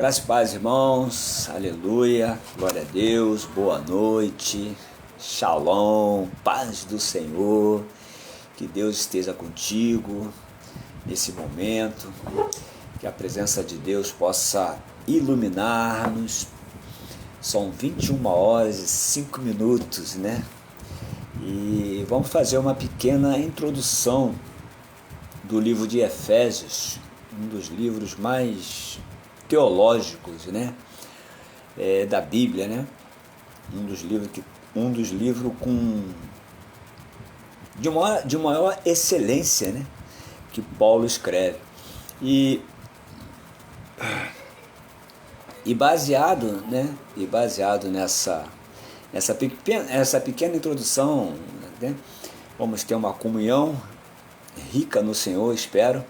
Graças e paz, irmãos, aleluia, glória a Deus, boa noite, shalom, paz do Senhor, que Deus esteja contigo nesse momento, que a presença de Deus possa iluminar-nos. São 21 horas e 5 minutos, né? E vamos fazer uma pequena introdução do livro de Efésios, um dos livros mais teológicos, né, da Bíblia, né, um dos livros com de maior excelência, né, que Paulo escreve e baseado nessa pequena introdução, né, vamos ter uma comunhão rica no Senhor, espero.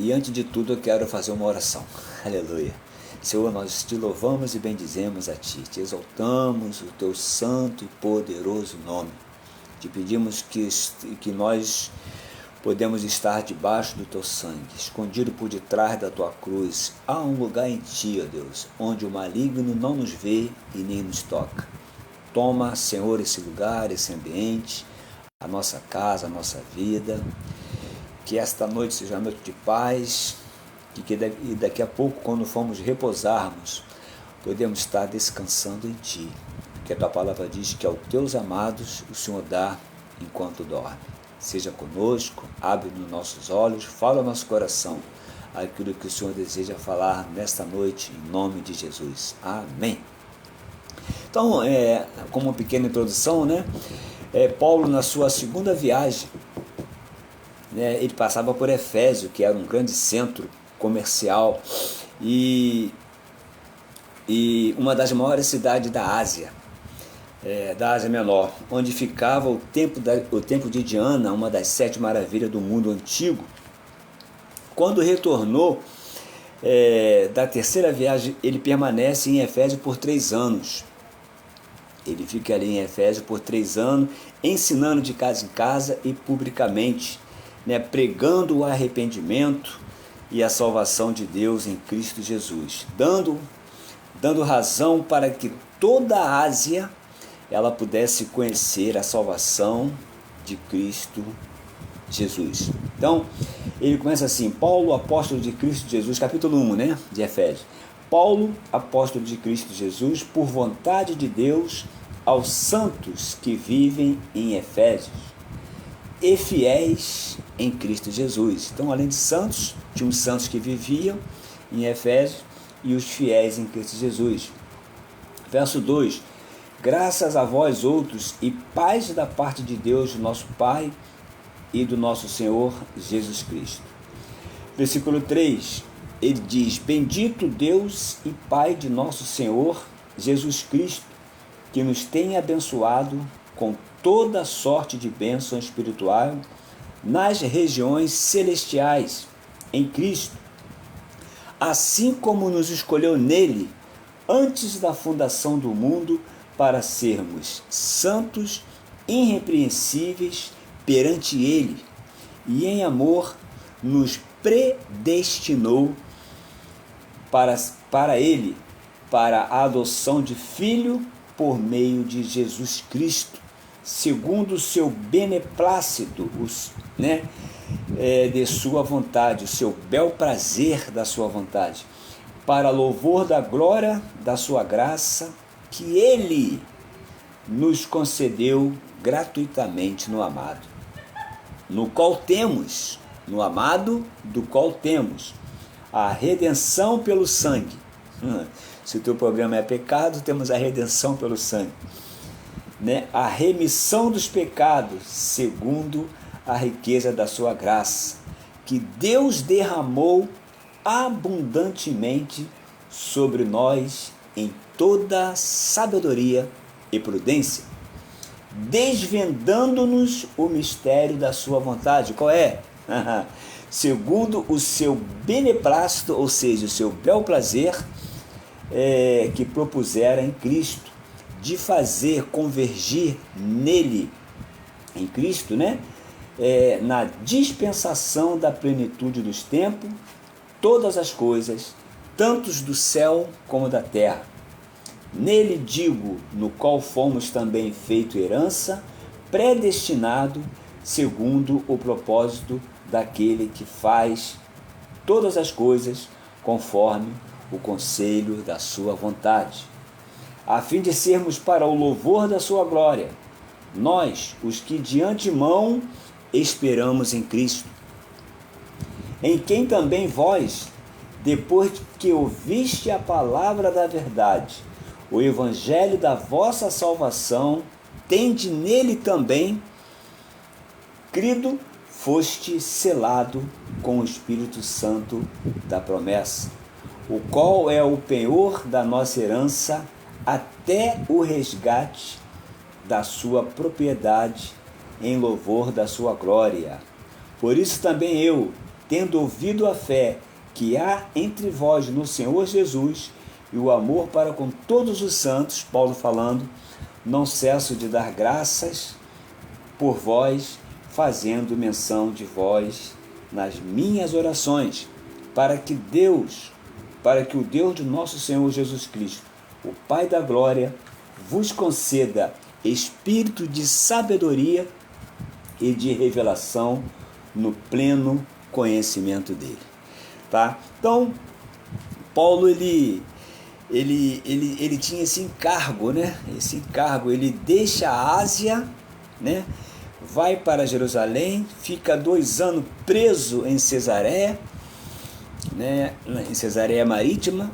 E antes de tudo eu quero fazer uma oração. Aleluia. Senhor, nós te louvamos e bendizemos a Ti. Te exaltamos o Teu santo e poderoso nome. Te pedimos que nós podemos estar debaixo do Teu sangue, escondido por detrás da Tua cruz. Há um lugar em Ti, ó Deus, onde o maligno não nos vê e nem nos toca. Toma, Senhor, esse lugar, esse ambiente, a nossa casa, a nossa vida. Que esta noite seja uma noite de paz, e daqui a pouco, quando formos repousarmos, podemos estar descansando em Ti, porque a Tua palavra diz que aos Teus amados o Senhor dá enquanto dorme. Seja conosco, abre nos nossos olhos, fala ao nosso coração aquilo que o Senhor deseja falar nesta noite, em nome de Jesus. Amém. Então, como uma pequena introdução, né, Paulo, na sua segunda viagem, ele passava por Efésio, que era um grande centro comercial e uma das maiores cidades da Ásia Menor, onde ficava o templo de Diana, uma das 7 maravilhas do mundo antigo. Quando retornou da terceira viagem, ele permanece em Efésio por 3 anos. Ele fica ali em Efésio por 3 anos, ensinando de casa em casa e publicamente, pregando o arrependimento e a salvação de Deus em Cristo Jesus, dando razão para que toda a Ásia ela pudesse conhecer a salvação de Cristo Jesus. Então, ele começa assim: Paulo, apóstolo de Cristo Jesus, capítulo 1, de Efésios. Paulo, apóstolo de Cristo Jesus, por vontade de Deus, aos santos que vivem em Efésios e fiéis em Cristo Jesus. Então, além de santos, tinha os santos que viviam em Efésios e os fiéis em Cristo Jesus. Verso 2: graças a vós outros e paz da parte de Deus, nosso Pai, e do nosso Senhor Jesus Cristo. Versículo 3, ele diz: bendito Deus e Pai de nosso Senhor Jesus Cristo, que nos tem abençoado com toda sorte de bênção espiritual nas regiões celestiais em Cristo, assim como nos escolheu nele antes da fundação do mundo para sermos santos, irrepreensíveis perante ele, e em amor nos predestinou para ele, para a adoção de filho por meio de Jesus Cristo, segundo o seu beneplácito, de sua vontade, o seu bel prazer da sua vontade, para louvor da glória da sua graça, que ele nos concedeu gratuitamente no amado, no amado do qual temos a redenção pelo sangue. Se o teu problema é pecado, temos a redenção pelo sangue, a remissão dos pecados segundo a riqueza da sua graça, que Deus derramou abundantemente sobre nós em toda sabedoria e prudência, desvendando-nos o mistério da sua vontade. Qual é? Segundo o seu beneplácito, ou seja, o seu bel prazer, que propusera em Cristo, de fazer convergir nele, em Cristo, na dispensação da plenitude dos tempos, todas as coisas, tanto do céu como da terra. Nele digo, no qual fomos também feito herança, predestinado, segundo o propósito daquele que faz todas as coisas conforme o conselho da sua vontade, a fim de sermos para o louvor da sua glória, nós, os que de antemão esperamos em Cristo, em quem também vós, depois que ouviste a palavra da verdade, o evangelho da vossa salvação, tende nele também crido, foste selado com o Espírito Santo da promessa, o qual é o penhor da nossa herança até o resgate da sua propriedade em louvor da sua glória. Por isso também eu, tendo ouvido a fé que há entre vós no Senhor Jesus e o amor para com todos os santos, Paulo falando, não cesso de dar graças por vós, fazendo menção de vós nas minhas orações, para que o Deus de nosso Senhor Jesus Cristo, o Pai da glória, vos conceda espírito de sabedoria e de revelação no pleno conhecimento dele. Tá? Então, Paulo ele tinha esse encargo, né? Esse encargo, ele deixa a Ásia, né? Vai para Jerusalém, fica 2 anos preso em Cesareia, né? Em Cesareia Marítima,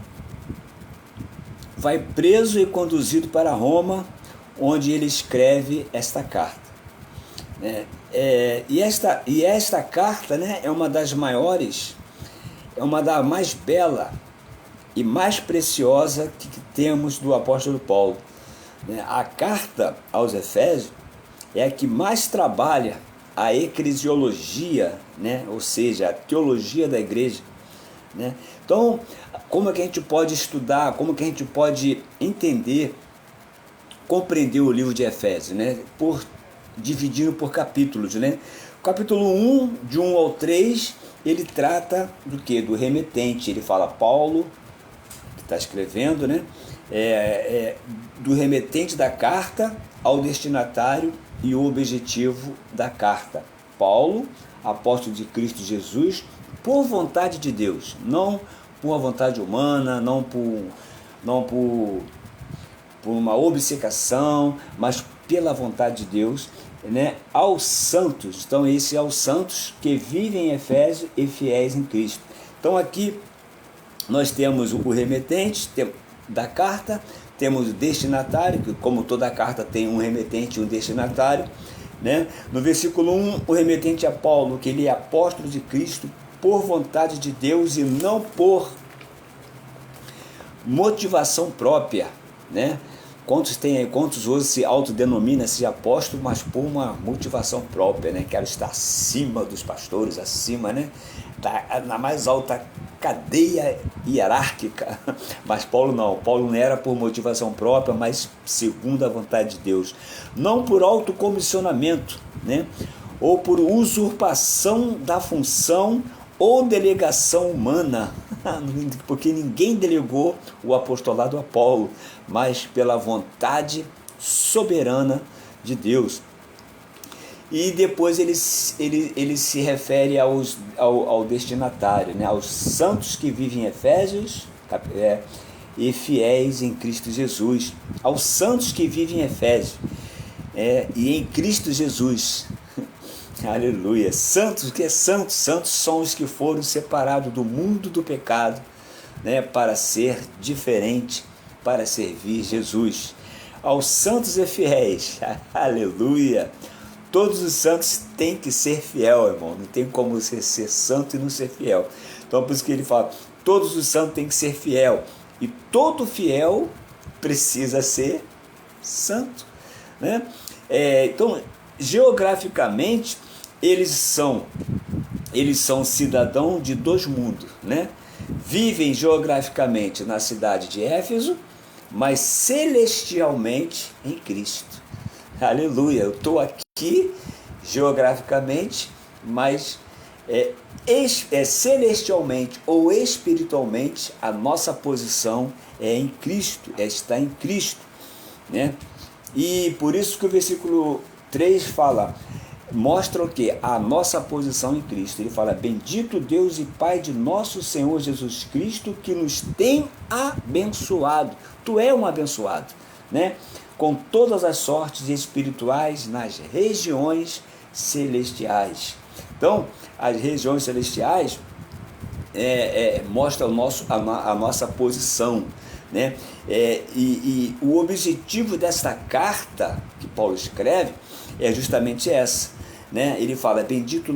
vai preso e conduzido para Roma, onde ele escreve esta carta. E esta carta, né, é uma das maiores, é uma da mais bela e mais preciosa que temos do apóstolo Paulo. A carta aos Efésios é a que mais trabalha a eclesiologia, né, ou seja, a teologia da igreja. Né? Então, como é que a gente pode estudar, como que a gente pode entender, compreender o livro de Efésios, né? Dividindo por capítulos, né? O capítulo 1, de 1 ao 3, ele trata do quê? Do remetente. Ele fala Paulo, que está escrevendo, né? Do remetente da carta ao destinatário e o objetivo da carta. Paulo, apóstolo de Cristo Jesus, por vontade de Deus, não por uma vontade humana, não por uma obcecação, mas pela vontade de Deus, né, aos santos. Então esse é aos santos que vivem em Efésio e fiéis em Cristo. Então aqui nós temos o remetente da carta, temos o destinatário, que como toda carta tem um remetente e um destinatário, né? No versículo 1, o remetente é Paulo, que ele é apóstolo de Cristo por vontade de Deus e não por motivação própria, né? Quantos hoje se autodenominam-se apóstolo, mas por uma motivação própria, né? Quero estar acima dos pastores, acima, né? Na mais alta cadeia hierárquica. Mas Paulo não era por motivação própria, mas segundo a vontade de Deus. Não por autocomissionamento, né? Ou por usurpação da função ou delegação humana, porque ninguém delegou o apostolado a Paulo, mas pela vontade soberana de Deus. E depois ele se refere ao destinatário, né? Aos santos que vivem em Efésios e fiéis em Cristo Jesus, aos santos que vivem em Efésios e em Cristo Jesus. Aleluia. Santos, o que é santos? Santos são os que foram separados do mundo do pecado, né, para ser diferente, para servir Jesus. Aos santos e fiéis, aleluia. Todos os santos têm que ser fiel, irmão. Não tem como você ser santo e não ser fiel. Então por isso que ele fala, todos os santos têm que ser fiel. E todo fiel precisa ser santo, né? Então, geograficamente, eles são cidadãos de 2 mundos, né? Vivem geograficamente na cidade de Éfeso, mas celestialmente em Cristo. Aleluia, eu estou aqui geograficamente, mas celestialmente ou espiritualmente, a nossa posição é em Cristo, está em Cristo, né? E por isso que o versículo 3 fala, mostra o que? A nossa posição em Cristo. Ele fala, bendito Deus e Pai de nosso Senhor Jesus Cristo, que nos tem abençoado. Tu é um abençoado, né? Com todas as sortes espirituais nas regiões celestiais. Então, as regiões celestiais mostram a nossa posição, né? E o objetivo desta carta que Paulo escreve é justamente essa, né? Ele fala, bendito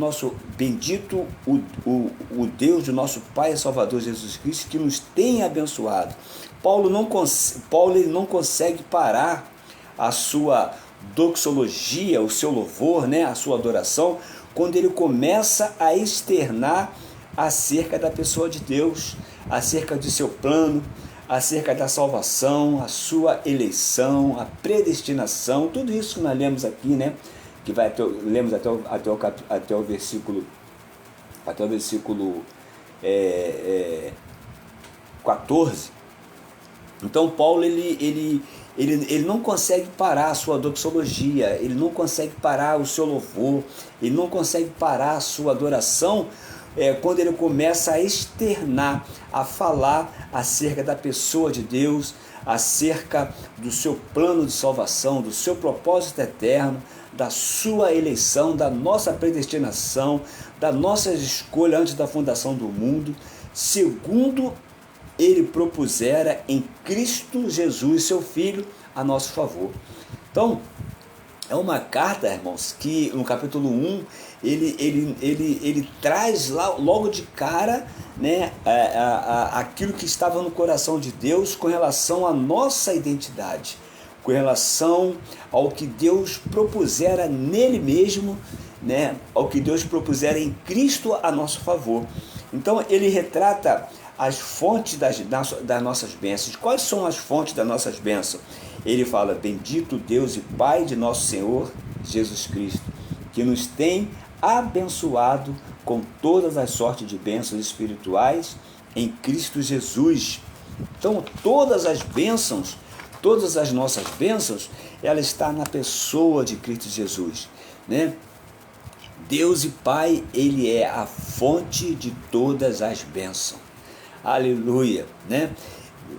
o Deus do nosso Pai e Salvador Jesus Cristo, que nos tem abençoado. Paulo ele não consegue parar a sua doxologia, o seu louvor, né? A sua adoração, quando ele começa a externar acerca da pessoa de Deus, acerca do seu plano, acerca da salvação, a sua eleição, a predestinação, tudo isso que nós lemos aqui, né? Que lemos até o versículo 14. Então Paulo ele não consegue parar a sua doxologia, ele não consegue parar o seu louvor, ele não consegue parar a sua adoração, quando ele começa a externar, a falar acerca da pessoa de Deus, acerca do seu plano de salvação, do seu propósito eterno, da sua eleição, da nossa predestinação, da nossa escolha antes da fundação do mundo, segundo ele propusera em Cristo Jesus, seu Filho, a nosso favor. Então, é uma carta, irmãos, que no capítulo 1, ele traz logo de cara, né, aquilo que estava no coração de Deus com relação à nossa identidade, com relação ao que Deus propusera nele mesmo, né, ao que Deus propusera em Cristo a nosso favor. Então, ele retrata as fontes das nossas bênçãos. Quais são as fontes das nossas bênçãos? Ele fala, bendito Deus e Pai de nosso Senhor Jesus Cristo, que nos tem abençoado com todas as sortes de bênçãos espirituais em Cristo Jesus. Então, todas as bênçãos, todas as nossas bênçãos, ela está na pessoa de Cristo Jesus, né? Deus e Pai, ele é a fonte de todas as bênçãos. Aleluia, né?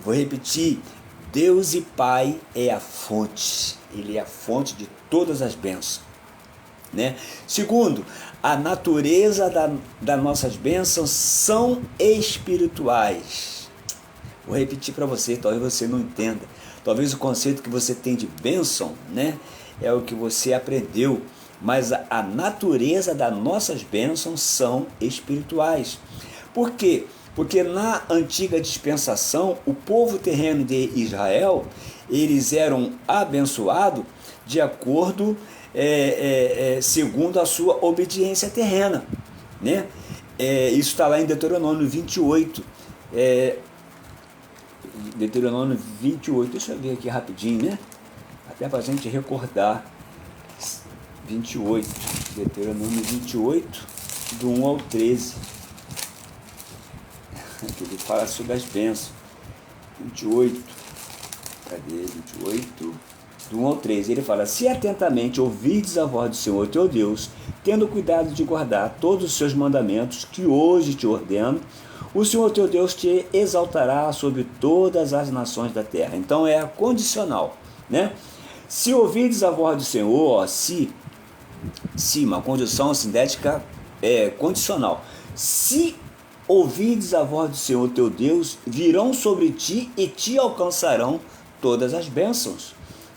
Vou repetir, Deus e Pai é a fonte, ele é a fonte de todas as bênçãos, né? Segundo, a natureza das nossas bênçãos são espirituais. Vou repetir para você, talvez você não entenda, talvez o conceito que você tem de bênção, né, é o que você aprendeu, mas a natureza das nossas bênçãos são espirituais. Por quê? Porque na antiga dispensação, o povo terreno de Israel, eles eram abençoados de acordo, segundo a sua obediência terrena, né? Isso está lá em Deuteronômio 28. Deuteronômio 28, deixa eu ver aqui rapidinho, né? Até para a gente recordar. 28, Deuteronômio 28, do 1 ao 13. Aqui ele fala sobre as bênçãos. 28, cadê? 28, do 1 ao 13. Ele fala, se atentamente ouvirdes a voz do Senhor teu Deus, tendo cuidado de guardar todos os seus mandamentos, que hoje te ordeno, o Senhor teu Deus te exaltará sobre todas as nações da terra. Então é condicional, né? Se ouvirdes a voz do Senhor, se uma condição sintética condicional. Se ouvirdes a voz do Senhor teu Deus, virão sobre ti e te alcançarão todas as bênçãos.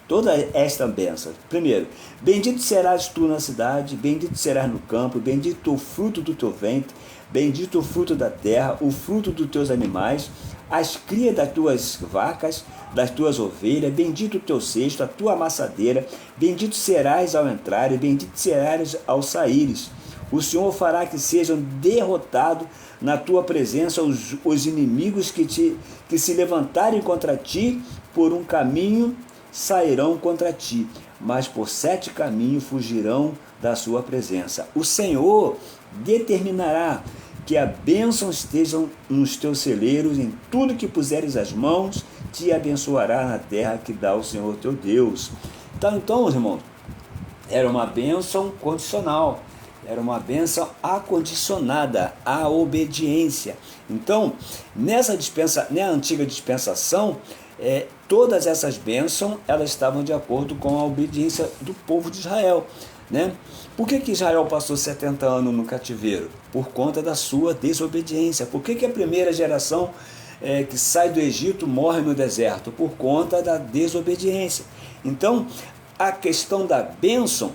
Toda esta bênção. Primeiro, bendito serás tu na cidade, bendito serás no campo, bendito o fruto do teu ventre, bendito o fruto da terra, o fruto dos teus animais, as crias das tuas vacas, das tuas ovelhas, bendito o teu cesto, a tua amassadeira, bendito serás ao entrar e bendito serás ao saíres. O Senhor fará que sejam derrotados na tua presença os inimigos que se levantarem contra ti, por um caminho sairão contra ti, mas por 7 caminhos fugirão da sua presença. O Senhor determinará que a bênção estejam nos teus celeiros, em tudo que puseres as mãos, te abençoará na terra que dá o Senhor teu Deus. Então, irmãos, era uma bênção condicional, era uma bênção acondicionada à obediência. Então, na antiga dispensação, todas essas bênçãos, elas estavam de acordo com a obediência do povo de Israel, né? Por que Israel passou 70 anos no cativeiro? Por conta da sua desobediência. Por que a primeira geração que sai do Egito morre no deserto? Por conta da desobediência. Então, a questão da bênção,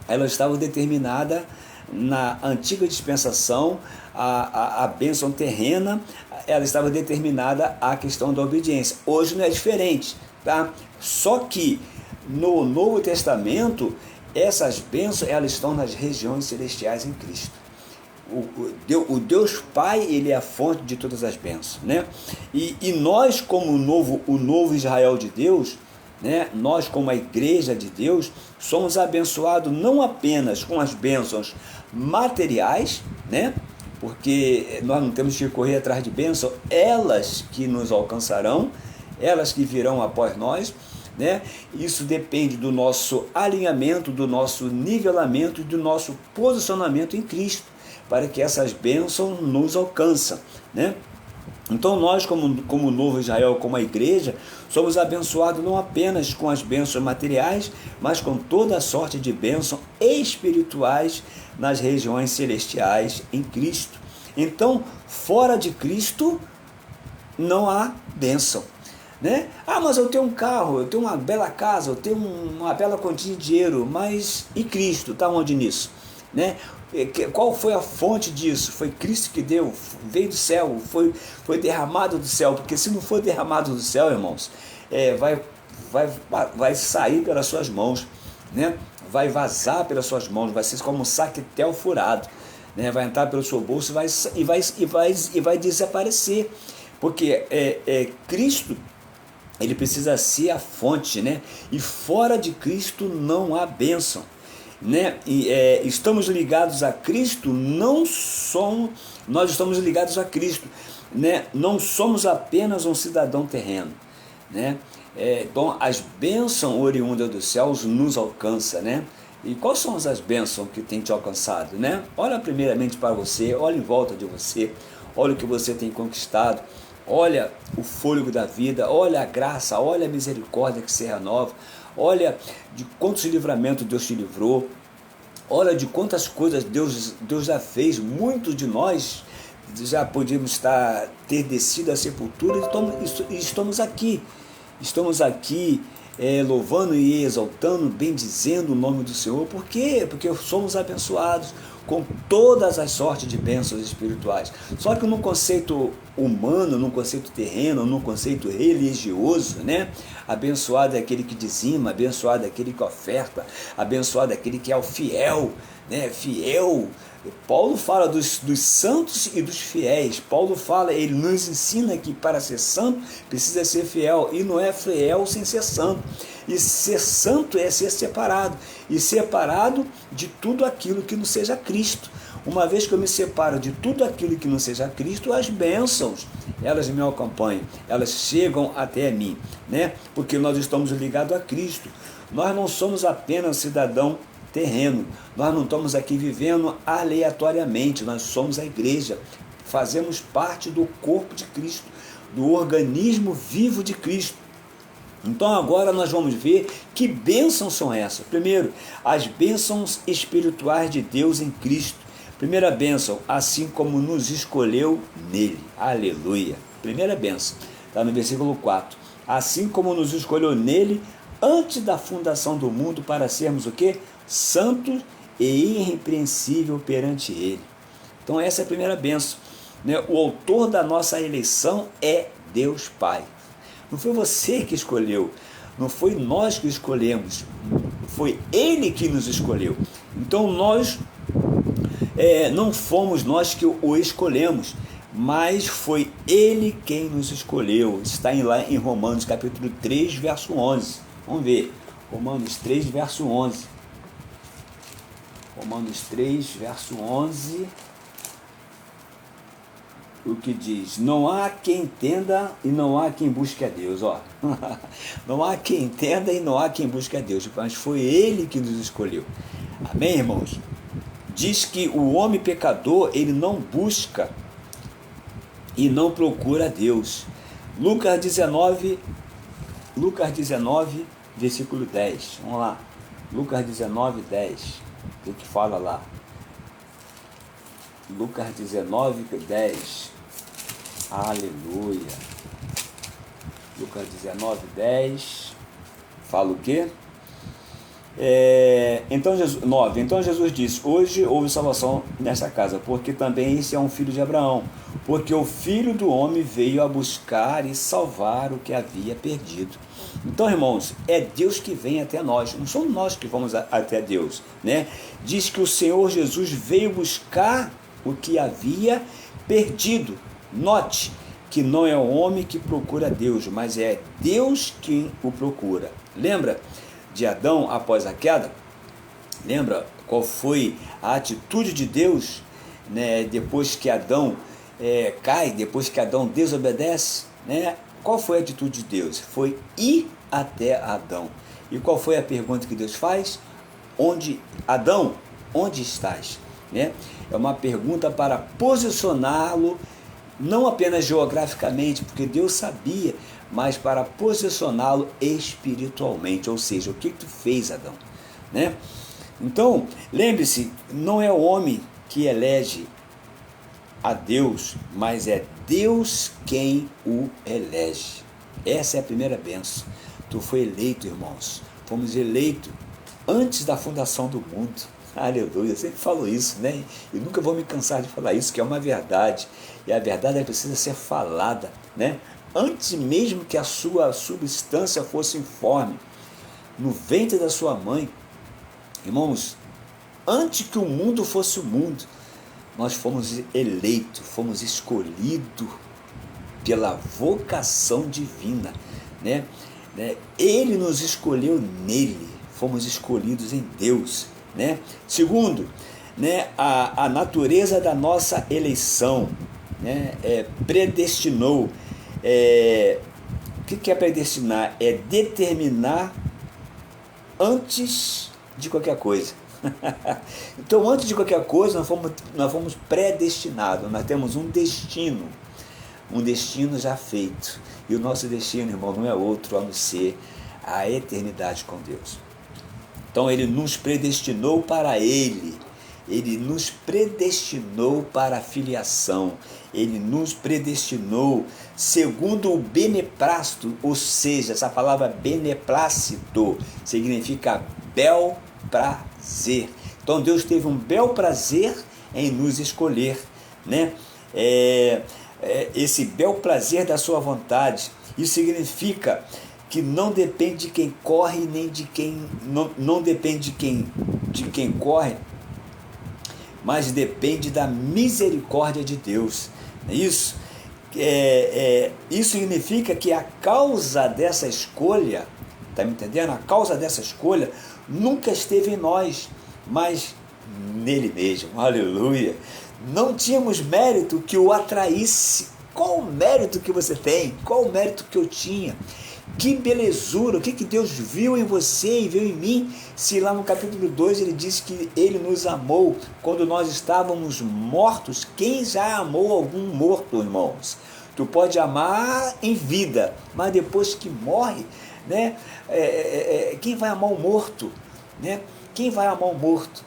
ela estava determinada na antiga dispensação, a bênção terrena, ela estava determinada à questão da obediência. Hoje não é diferente, tá? Só que no Novo Testamento, essas bênçãos, elas estão nas regiões celestiais em Cristo. O Deus Pai, ele é a fonte de todas as bênçãos, né? E nós, como o novo Israel de Deus, né? Nós, como a igreja de Deus, somos abençoados não apenas com as bênçãos materiais, né? Porque nós não temos que correr atrás de bênçãos, elas que nos alcançarão, elas que virão após nós, né? Isso depende do nosso alinhamento, do nosso nivelamento e do nosso posicionamento em Cristo, para que essas bênçãos nos alcançam, né? Então nós, como novo Israel, como a igreja, somos abençoados não apenas com as bênçãos materiais, mas com toda a sorte de bênçãos espirituais nas regiões celestiais em Cristo. Então, fora de Cristo, não há bênção, né? Mas eu tenho um carro, eu tenho uma bela casa, eu tenho uma bela quantia de dinheiro, mas e Cristo? Está onde nisso? Né? Qual foi a fonte disso? Foi Cristo que deu, veio do céu, foi derramado do céu, porque se não for derramado do céu, irmãos, vai sair pelas suas mãos, né? Vai vazar pelas suas mãos, vai ser como um saquetel furado, né? Vai entrar pelo seu bolso e vai desaparecer, porque Cristo, ele precisa ser a fonte, né? E fora de Cristo não há bênção, né? Estamos ligados a Cristo, nós estamos ligados a Cristo, né? Não somos apenas um cidadão terreno, né? Então as bênçãos oriundas dos céus nos alcançam, né? E quais são as bênçãos que tem te alcançado, né? Olha primeiramente para você, olha em volta de você, olha o que você tem conquistado, olha o fôlego da vida, olha a graça, olha a misericórdia que se renova, olha de quantos livramentos Deus te livrou, olha de quantas coisas Deus já fez. Muitos de nós já podíamos ter descido à sepultura e estamos aqui louvando e exaltando, bendizendo o nome do Senhor. Por quê? Porque somos abençoados com todas as sortes de bênçãos espirituais. Só que num conceito humano, num conceito terreno, num conceito religioso, né? Abençoado é aquele que dizima, abençoado é aquele que oferta, abençoado é aquele que é o fiel, né? Fiel. Paulo fala dos santos e dos fiéis. Paulo fala, ele nos ensina que para ser santo precisa ser fiel, e não é fiel sem ser santo. E ser santo é ser separado, e separado de tudo aquilo que não seja Cristo. Uma vez que eu me separo de tudo aquilo que não seja Cristo, as bênçãos, elas me acompanham, elas chegam até mim, né? Porque nós estamos ligados a Cristo. Nós não somos apenas cidadão terreno, nós não estamos aqui vivendo aleatoriamente, nós somos a igreja, fazemos parte do corpo de Cristo, do organismo vivo de Cristo. Então agora nós vamos ver que bênçãos são essas. Primeiro, as bênçãos espirituais de Deus em Cristo. Primeira bênção, assim como nos escolheu nele. Aleluia. Primeira bênção, está no versículo 4. Assim como nos escolheu nele antes da fundação do mundo para sermos o quê? Santos e irrepreensível perante ele. Então essa é a primeira bênção, né? O autor da nossa eleição é Deus Pai. Não foi você que escolheu, não foi nós que escolhemos, foi Ele que nos escolheu. Então nós não fomos nós que o escolhemos, mas foi Ele quem nos escolheu. Está lá em Romanos capítulo 3, verso 11. Vamos ver, Romanos 3, verso 11. Romanos 3, verso 11, o que diz: não há quem entenda e não há quem busque a Deus. Ó. Não há quem entenda e não há quem busque a Deus, mas foi Ele que nos escolheu. Amém, irmãos? Diz que o homem pecador, ele não busca e não procura a Deus. Lucas 19, versículo 10. Vamos lá. Lucas 19, 10. O que fala lá? Lucas 19, 10. Aleluia. Lucas 19, 10. Fala o quê? Então Jesus disse: hoje houve salvação nesta casa, porque também esse é um filho de Abraão, porque o Filho do Homem veio a buscar e salvar o que havia perdido. Então, irmãos, é Deus que vem até nós, não somos nós que vamos até Deus, né? Diz que o Senhor Jesus veio buscar o que havia perdido. Note que não é o homem que procura Deus, mas é Deus quem o procura. Lembra de Adão após a queda? Lembra qual foi a atitude de Deus, né, depois que Adão cai, depois que Adão desobedece, né? Qual foi a atitude de Deus? Foi ir até Adão. E qual foi a pergunta que Deus faz? Adão, onde estás? Né? É uma pergunta para posicioná-lo, não apenas geograficamente, porque Deus sabia, mas para posicioná-lo espiritualmente, ou seja, o que tu fez, Adão? Né? Então, lembre-se, não é o homem que elege a Deus, mas é Deus quem o elege. Essa é a primeira bênção. Tu foi eleito, irmãos. Fomos eleitos antes da fundação do mundo. Aleluia, eu sempre falo isso, né? E nunca vou me cansar de falar isso, que é uma verdade. E a verdade precisa ser falada, né? Antes mesmo que a sua substância fosse informe, no ventre da sua mãe, irmãos, antes que o mundo fosse o mundo, nós fomos eleitos, fomos escolhidos pela vocação divina, né? Ele nos escolheu nele, fomos escolhidos em Deus, né? Segundo, né, a natureza da nossa eleição, né, predestinou. O que é predestinar? É determinar antes de qualquer coisa. Então, antes de qualquer coisa, nós fomos predestinados, nós temos um destino já feito. E o nosso destino, irmão, não é outro a não ser a eternidade com Deus. Então, Ele nos predestinou para Ele. Ele nos predestinou para a filiação. Ele nos predestinou segundo o beneplácito, ou seja, essa palavra beneplácito significa bel prazer. Então Deus teve um bel prazer em nos escolher, né? Esse bel prazer da sua vontade. Isso significa que não depende de quem corre, nem de quem não depende de quem corre, mas depende da misericórdia de Deus. Isso significa que a causa dessa escolha, está me entendendo? A causa dessa escolha nunca esteve em nós, mas nele mesmo. Aleluia! Não tínhamos mérito que o atraísse. Qual o mérito que você tem? Qual o mérito que eu tinha? Que belezura! O que Deus viu em você e viu em mim? Se lá no capítulo 2 ele disse que ele nos amou quando nós estávamos mortos. Quem já amou algum morto, irmãos? Tu pode amar em vida, mas depois que morre, né? Quem vai amar o morto? Né? Quem vai amar o morto?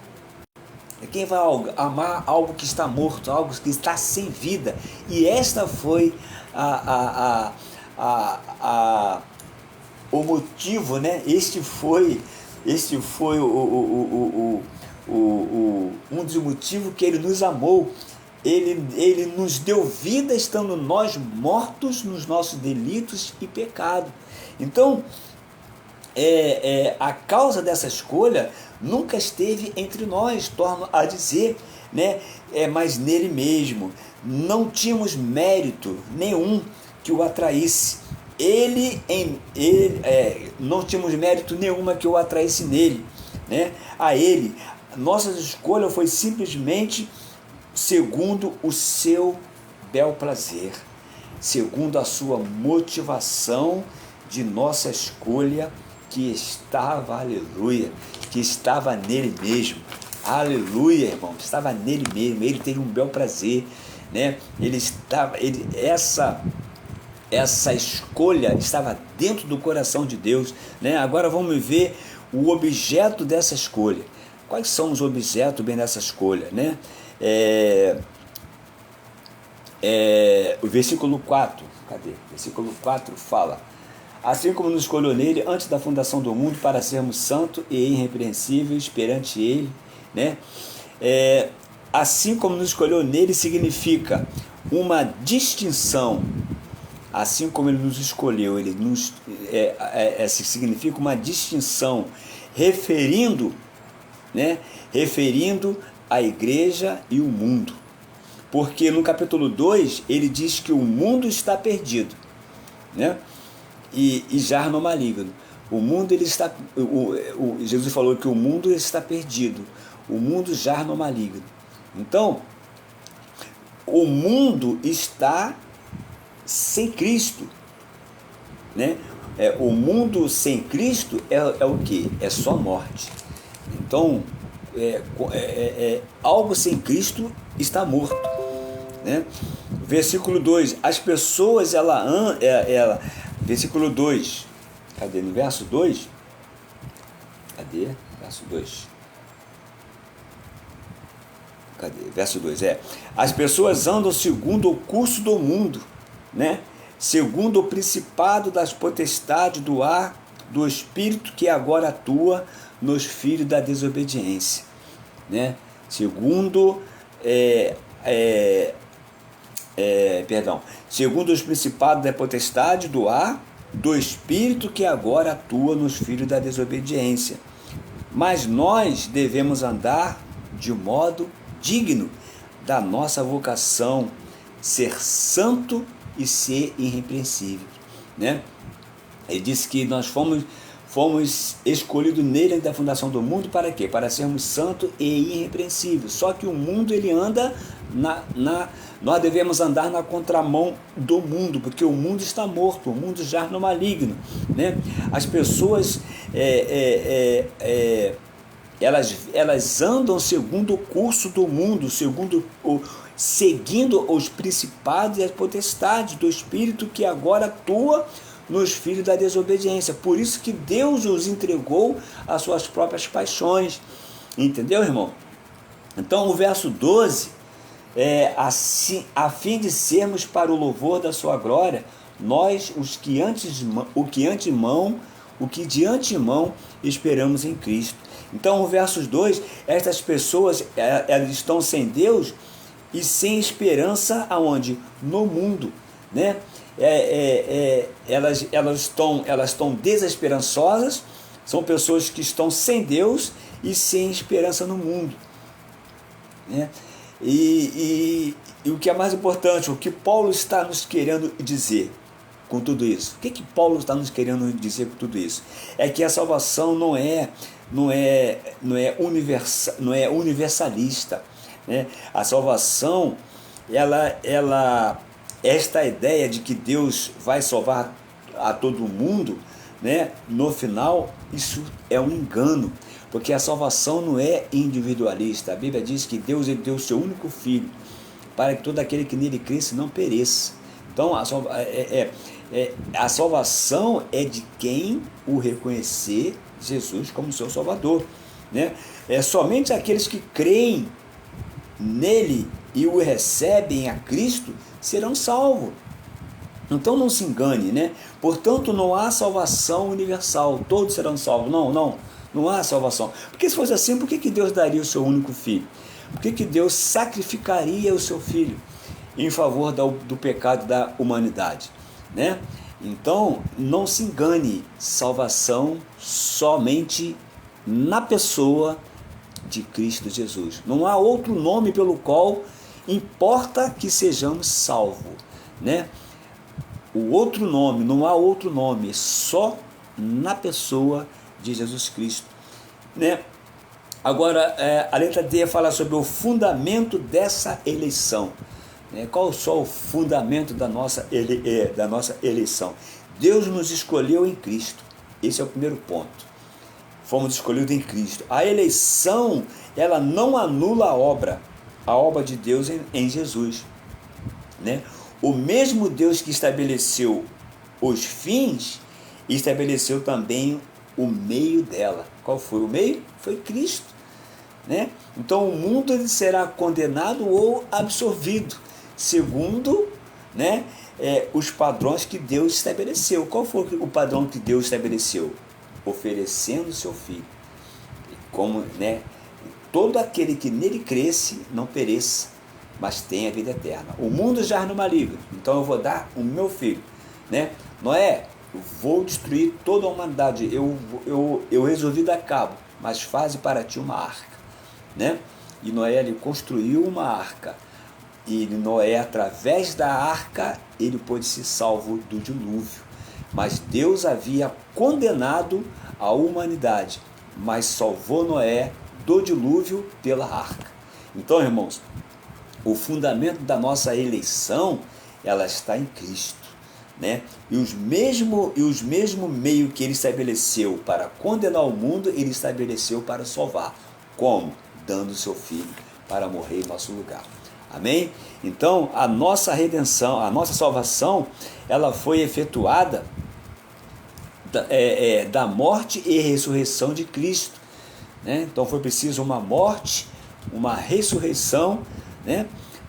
Quem vai amar algo que está morto, algo que está sem vida? E esta foi o motivo, né? Este foi um dos motivos que ele nos amou. Ele nos deu vida estando nós mortos nos nossos delitos e pecados. Então, a causa dessa escolha nunca esteve entre nós, torno a dizer, né? Mas nele mesmo. Não tínhamos mérito nenhum que o atraísse. Não tínhamos mérito nenhuma que o atraísse nele, né? A ele. nossa escolha foi simplesmente segundo o seu bel prazer, segundo a sua motivação de nossa escolha, que estava, aleluia, que estava nele mesmo. Aleluia, irmão, estava nele mesmo. Ele teve um bel prazer, né? Essa escolha estava dentro do coração de Deus, né? Agora vamos ver o objeto dessa escolha. Quais são os objetos bem dessa escolha, né? O versículo 4, cadê? Versículo 4 fala: assim como nos escolheu nele antes da fundação do mundo para sermos santos e irrepreensíveis perante ele, né? Assim como nos escolheu nele significa uma distinção. Assim como ele nos escolheu, ele nos significa uma distinção, referindo, né? Referindo a igreja e o mundo. Porque no capítulo 2 ele diz que o mundo está perdido, né? E já no maligno. O mundo ele está, Jesus falou que o mundo está perdido, o mundo já no maligno. Então, o mundo está sem Cristo, né? O mundo sem Cristo é o que? É só morte. Então, algo sem Cristo está morto, né? Versículo 2, as pessoas, versículo 2, cadê? No verso 2, cadê? Verso 2, cadê? Verso 2, as pessoas andam segundo o curso do mundo, né? Segundo o principado das potestades do ar, do espírito que agora atua nos filhos da desobediência, né? Segundo segundo os principados da potestade do ar, do espírito que agora atua nos filhos da desobediência. Mas nós devemos andar de modo digno da nossa vocação, ser santo e ser irrepreensível, né? Ele disse que nós fomos escolhidos nele da fundação do mundo para quê? Para sermos santos e irrepreensíveis. Só que o mundo ele anda nós devemos andar na contramão do mundo, porque o mundo está morto, o mundo já no maligno, né? As pessoas elas andam segundo o curso do mundo, seguindo os principados e as potestades do espírito que agora atua nos filhos da desobediência. Por isso que Deus os entregou às suas próprias paixões. Entendeu, irmão? Então o verso 12 assim, a fim de sermos para o louvor da sua glória, nós os que de antemão esperamos em Cristo. Então o verso 2, estas pessoas elas estão sem Deus e sem esperança aonde? No mundo, né? Elas estão desesperançosas, são pessoas que estão sem Deus e sem esperança no mundo, né? E o que é mais importante, o que Paulo está nos querendo dizer com tudo isso? O que Paulo está nos querendo dizer com tudo isso? É que a salvação não é universalista, né? A salvação, esta ideia de que Deus vai salvar a todo mundo, né? No final, isso é um engano, porque a salvação não é individualista. A Bíblia diz que Deus deu o seu único filho para que todo aquele que nele cresce não pereça. Então a salvação é de quem o reconhecer Jesus como seu Salvador, né? Somente aqueles que creem nele e o recebem a Cristo serão salvos. Então não se engane, né? Portanto não há salvação universal, todos serão salvos. Não há salvação. Porque se fosse assim, por que Deus daria o seu único filho? Por que Deus sacrificaria o seu filho em favor do pecado da humanidade, né? Então não se engane, salvação somente na pessoa de Cristo Jesus. Não há outro nome pelo qual importa que sejamos salvos, né? O outro nome, não há outro nome, só na pessoa de Jesus Cristo, né? Agora, a letra D fala sobre o fundamento dessa eleição. Qual só o fundamento da nossa eleição? Deus nos escolheu em Cristo. Esse é o primeiro ponto. Fomos escolhidos em Cristo. A eleição, ela não anula a obra de Deus em Jesus. O mesmo Deus que estabeleceu os fins, estabeleceu também o meio dela. Qual foi o meio? Foi Cristo. Então o mundo ele será condenado ou absorvido, segundo os padrões que Deus estabeleceu. Qual foi o padrão que Deus estabeleceu? Oferecendo o seu Filho. Como, todo aquele que nele cresce não pereça, mas tenha a vida eterna. O mundo jaz no maligno, então eu vou dar o meu Filho. Noé, eu vou destruir toda a humanidade, eu resolvi dar cabo, mas faze para ti uma arca. E Noé ele construiu uma arca, e Noé, através da arca, ele pôde ser salvo do dilúvio. Mas Deus havia condenado a humanidade, mas salvou Noé do dilúvio pela arca. Então, irmãos, o fundamento da nossa eleição, ela está em Cristo. E os mesmo meio que ele estabeleceu para condenar o mundo, ele estabeleceu para salvar. Como? Dando o seu Filho para morrer em nosso lugar. Amém? Então, a nossa redenção, a nossa salvação, ela foi efetuada da morte e ressurreição de Cristo. Então, foi preciso uma morte, uma ressurreição,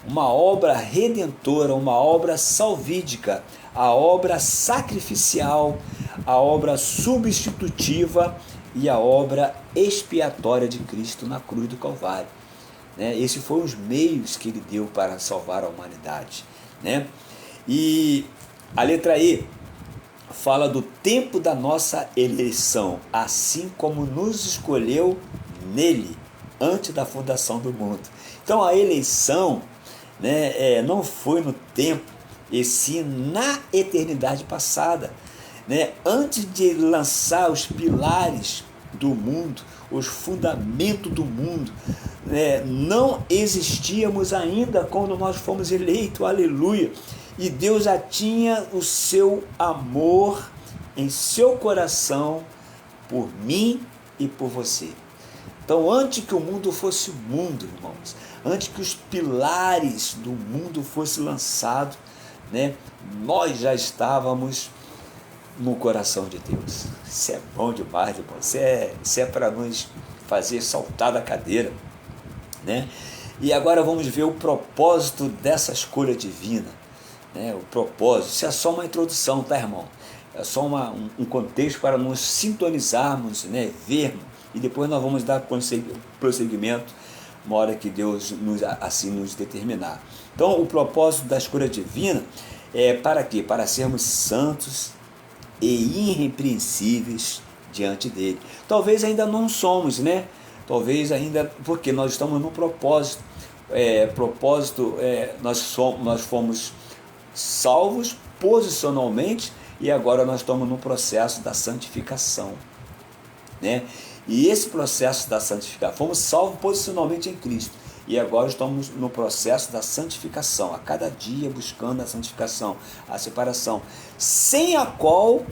uma obra redentora, uma obra salvídica, a obra sacrificial, a obra substitutiva e a obra expiatória de Cristo na cruz do Calvário. Esses foram os meios que ele deu para salvar a humanidade. E a letra E fala do tempo da nossa eleição, assim como nos escolheu nele, antes da fundação do mundo. Então a eleição não foi no tempo, e sim na eternidade passada. Antes de lançar os pilares do mundo, os fundamentos do mundo, não existíamos ainda quando nós fomos eleitos, aleluia, e Deus já tinha o seu amor em seu coração por mim e por você. Então, antes que o mundo fosse o mundo, irmãos, antes que os pilares do mundo fossem lançados, nós já estávamos no coração de Deus. Isso é bom demais, irmão. Isso é para nos fazer saltar da cadeira. E agora vamos ver o propósito dessa escolha divina. O propósito, isso é só uma introdução, tá, irmão? É só um contexto para nos sintonizarmos, vermos, e depois nós vamos dar prosseguimento uma hora que Deus assim nos determinar. Então, o propósito da escolha divina é para quê? Para sermos santos e irrepreensíveis diante dele. Talvez ainda não somos, Talvez ainda, porque nós estamos no propósito. Nós fomos salvos posicionalmente e agora nós estamos no processo da santificação. E esse processo da santificação, fomos salvos posicionalmente em Cristo, e agora estamos no processo da santificação, a cada dia buscando a santificação, a separação, sem a qual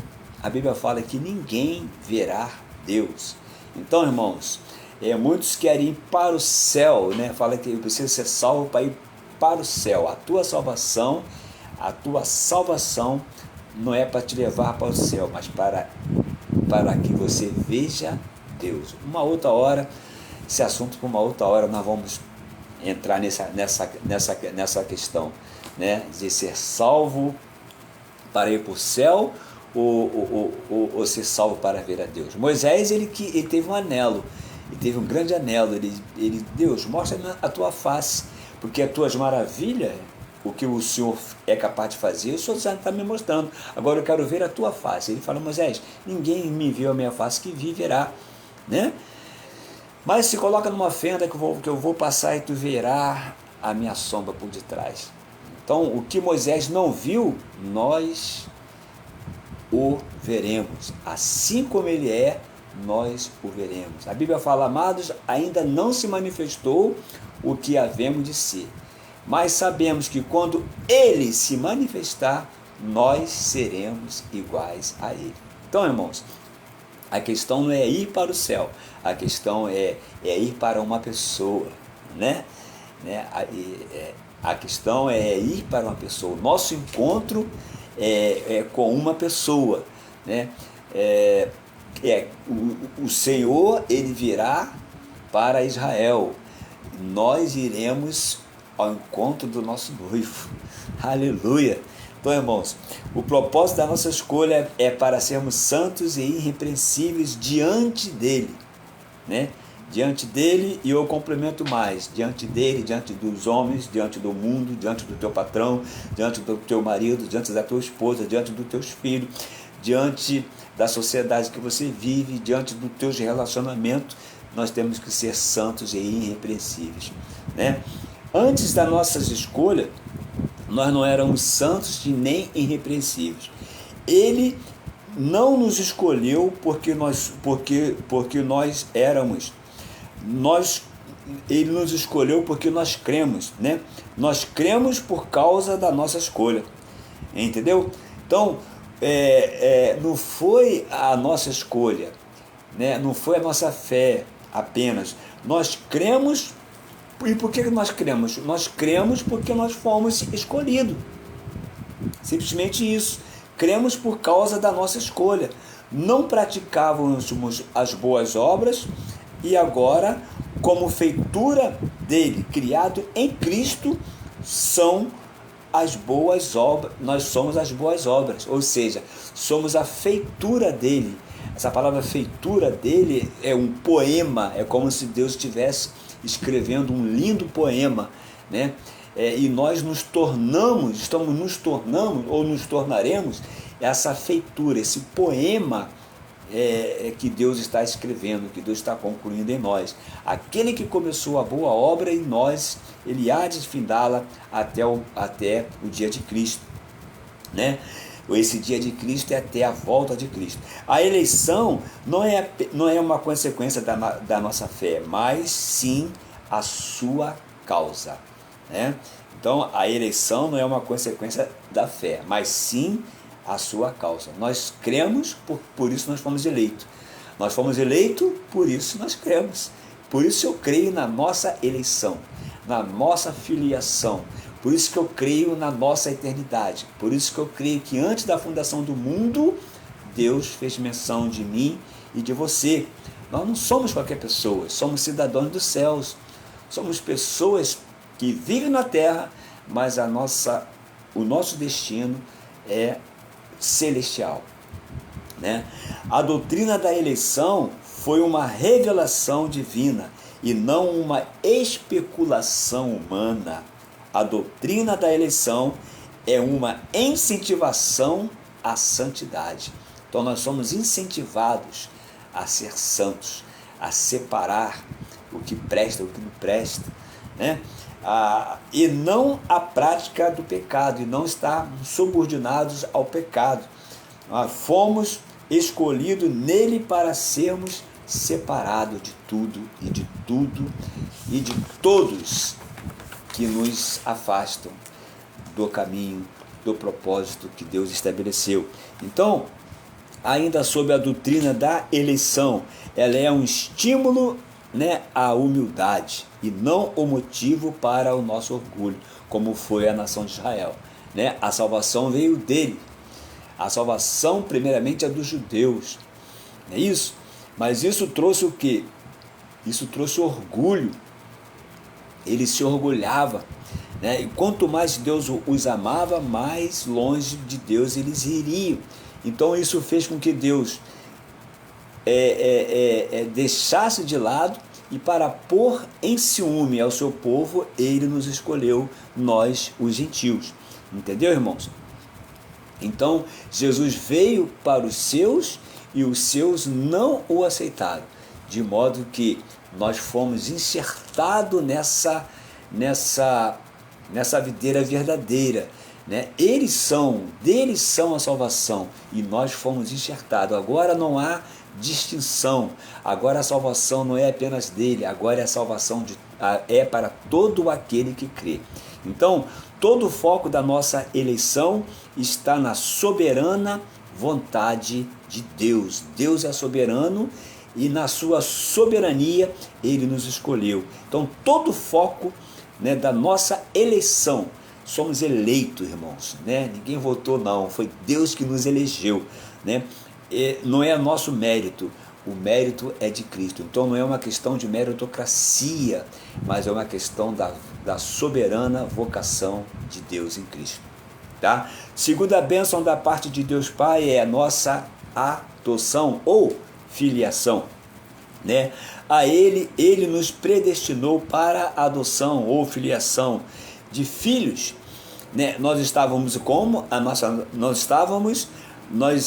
a Bíblia fala que ninguém verá Deus. Então, irmãos, muitos querem ir para o céu, fala que eu preciso ser salvo para ir para o céu. A tua salvação não é para te levar para o céu, mas para que você veja Deus. Uma outra hora, esse assunto, por uma outra hora, nós vamos entrar nessa questão, de ser salvo para ir para o céu ou ser salvo para ver a Deus. Moisés, ele teve um anelo, ele teve um grande anelo, Deus, mostra a tua face, porque as tuas maravilhas, o que o Senhor é capaz de fazer, o Senhor já está me mostrando, agora eu quero ver a tua face. Ele fala, Moisés, ninguém me viu a minha face, que verá, mas se coloca numa fenda que eu vou passar e tu verá a minha sombra por detrás. Então, o que Moisés não viu, nós o veremos. Assim como ele é, nós o veremos. A Bíblia fala, amados, ainda não se manifestou o que havemos de ser, mas sabemos que quando ele se manifestar, nós seremos iguais a ele. Então, irmãos, a questão não é ir para o céu, a questão é ir para uma pessoa, né? A questão é ir para uma pessoa. O nosso encontro é com uma pessoa, né? O Senhor, ele virá para Israel. Nós iremos ao encontro do nosso noivo. Aleluia! Então, irmãos, o propósito da nossa escolha é para sermos santos e irrepreensíveis diante dele, né? Diante dele, e eu complemento mais, diante dele, diante dos homens, diante do mundo, diante do teu patrão, diante do teu marido, diante da tua esposa, diante dos teus filhos, diante da sociedade que você vive, diante dos teus relacionamentos, nós temos que ser santos e irrepreensíveis, né? Antes das nossas escolhas, nós não éramos santos e nem irrepreensíveis. Ele não nos escolheu porque nós éramos. Ele nos escolheu porque nós cremos, né? Nós cremos por causa da nossa escolha, entendeu? Então, não foi a nossa escolha, né? Não foi a nossa fé apenas. Nós cremos. E por que nós cremos? Nós cremos porque nós fomos escolhidos. Simplesmente isso. Cremos por causa da nossa escolha. Não praticávamos as boas obras e agora, como feitura dele, criado em Cristo, são as boas obras. Nós somos as boas obras, ou seja, somos a feitura dele. Essa palavra feitura dele é um poema, é como se Deus estivesse escrevendo um lindo poema, né? E nós nos tornamos ou nos tornaremos essa feitura, esse poema que Deus está escrevendo, que Deus está concluindo em nós. Aquele que começou a boa obra em nós, ele há de findá-la até o dia de Cristo, né? Esse dia de Cristo é até a volta de Cristo. A eleição não é uma consequência da nossa fé, mas sim a sua causa, né? Então, a eleição não é uma consequência da fé, mas sim a sua causa. Nós cremos, por isso nós fomos eleitos. Nós fomos eleitos, por isso nós cremos. Por isso eu creio na nossa eleição, na nossa filiação. Por isso que eu creio na nossa eternidade. Por isso que eu creio que antes da fundação do mundo, Deus fez menção de mim e de você. Nós não somos qualquer pessoa, somos cidadãos dos céus. Somos pessoas que vivem na terra, mas o nosso destino é celestial, né? A doutrina da eleição foi uma revelação divina e não uma especulação humana. A doutrina da eleição é uma incentivação à santidade. Então nós somos incentivados a ser santos, a separar o que presta, o que não presta, né? E não a prática do pecado, e não estar subordinados ao pecado. Fomos escolhidos nele para sermos separados de tudo e de todos que nos afastam do caminho, do propósito que Deus estabeleceu. Então, ainda sobre a doutrina da eleição, ela é um estímulo, né, à humildade e não o motivo para o nosso orgulho, como foi a nação de Israel, né? A salvação veio dele. A salvação primeiramente é dos judeus, não é isso? Mas isso trouxe o quê? Isso trouxe orgulho. Ele se orgulhava, né? E quanto mais Deus os amava, mais longe de Deus eles iriam. Então isso fez com que Deus deixasse de lado, e para pôr em ciúme ao seu povo, ele nos escolheu, nós os gentios. Entendeu, irmãos? Então Jesus veio para os seus e os seus não o aceitaram, de modo que nós fomos enxertados nessa videira verdadeira, né? Deles são a salvação, e nós fomos enxertados. Agora não há distinção. Agora a salvação não é apenas dele, agora é a salvação é para todo aquele que crê. Então, todo o foco da nossa eleição está na soberana vontade de Deus. Deus é soberano e na sua soberania ele nos escolheu. Então, todo o foco, né, da nossa eleição, somos eleitos, irmãos, né? Ninguém votou não, foi Deus que nos elegeu, né? Não é nosso mérito, o mérito é de Cristo. Então não é uma questão de meritocracia, mas é uma questão da soberana vocação de Deus em Cristo, tá? Segunda bênção da parte de Deus Pai é a nossa adoção ou filiação, né? A ele nos predestinou para a adoção ou filiação de filhos, né? Nós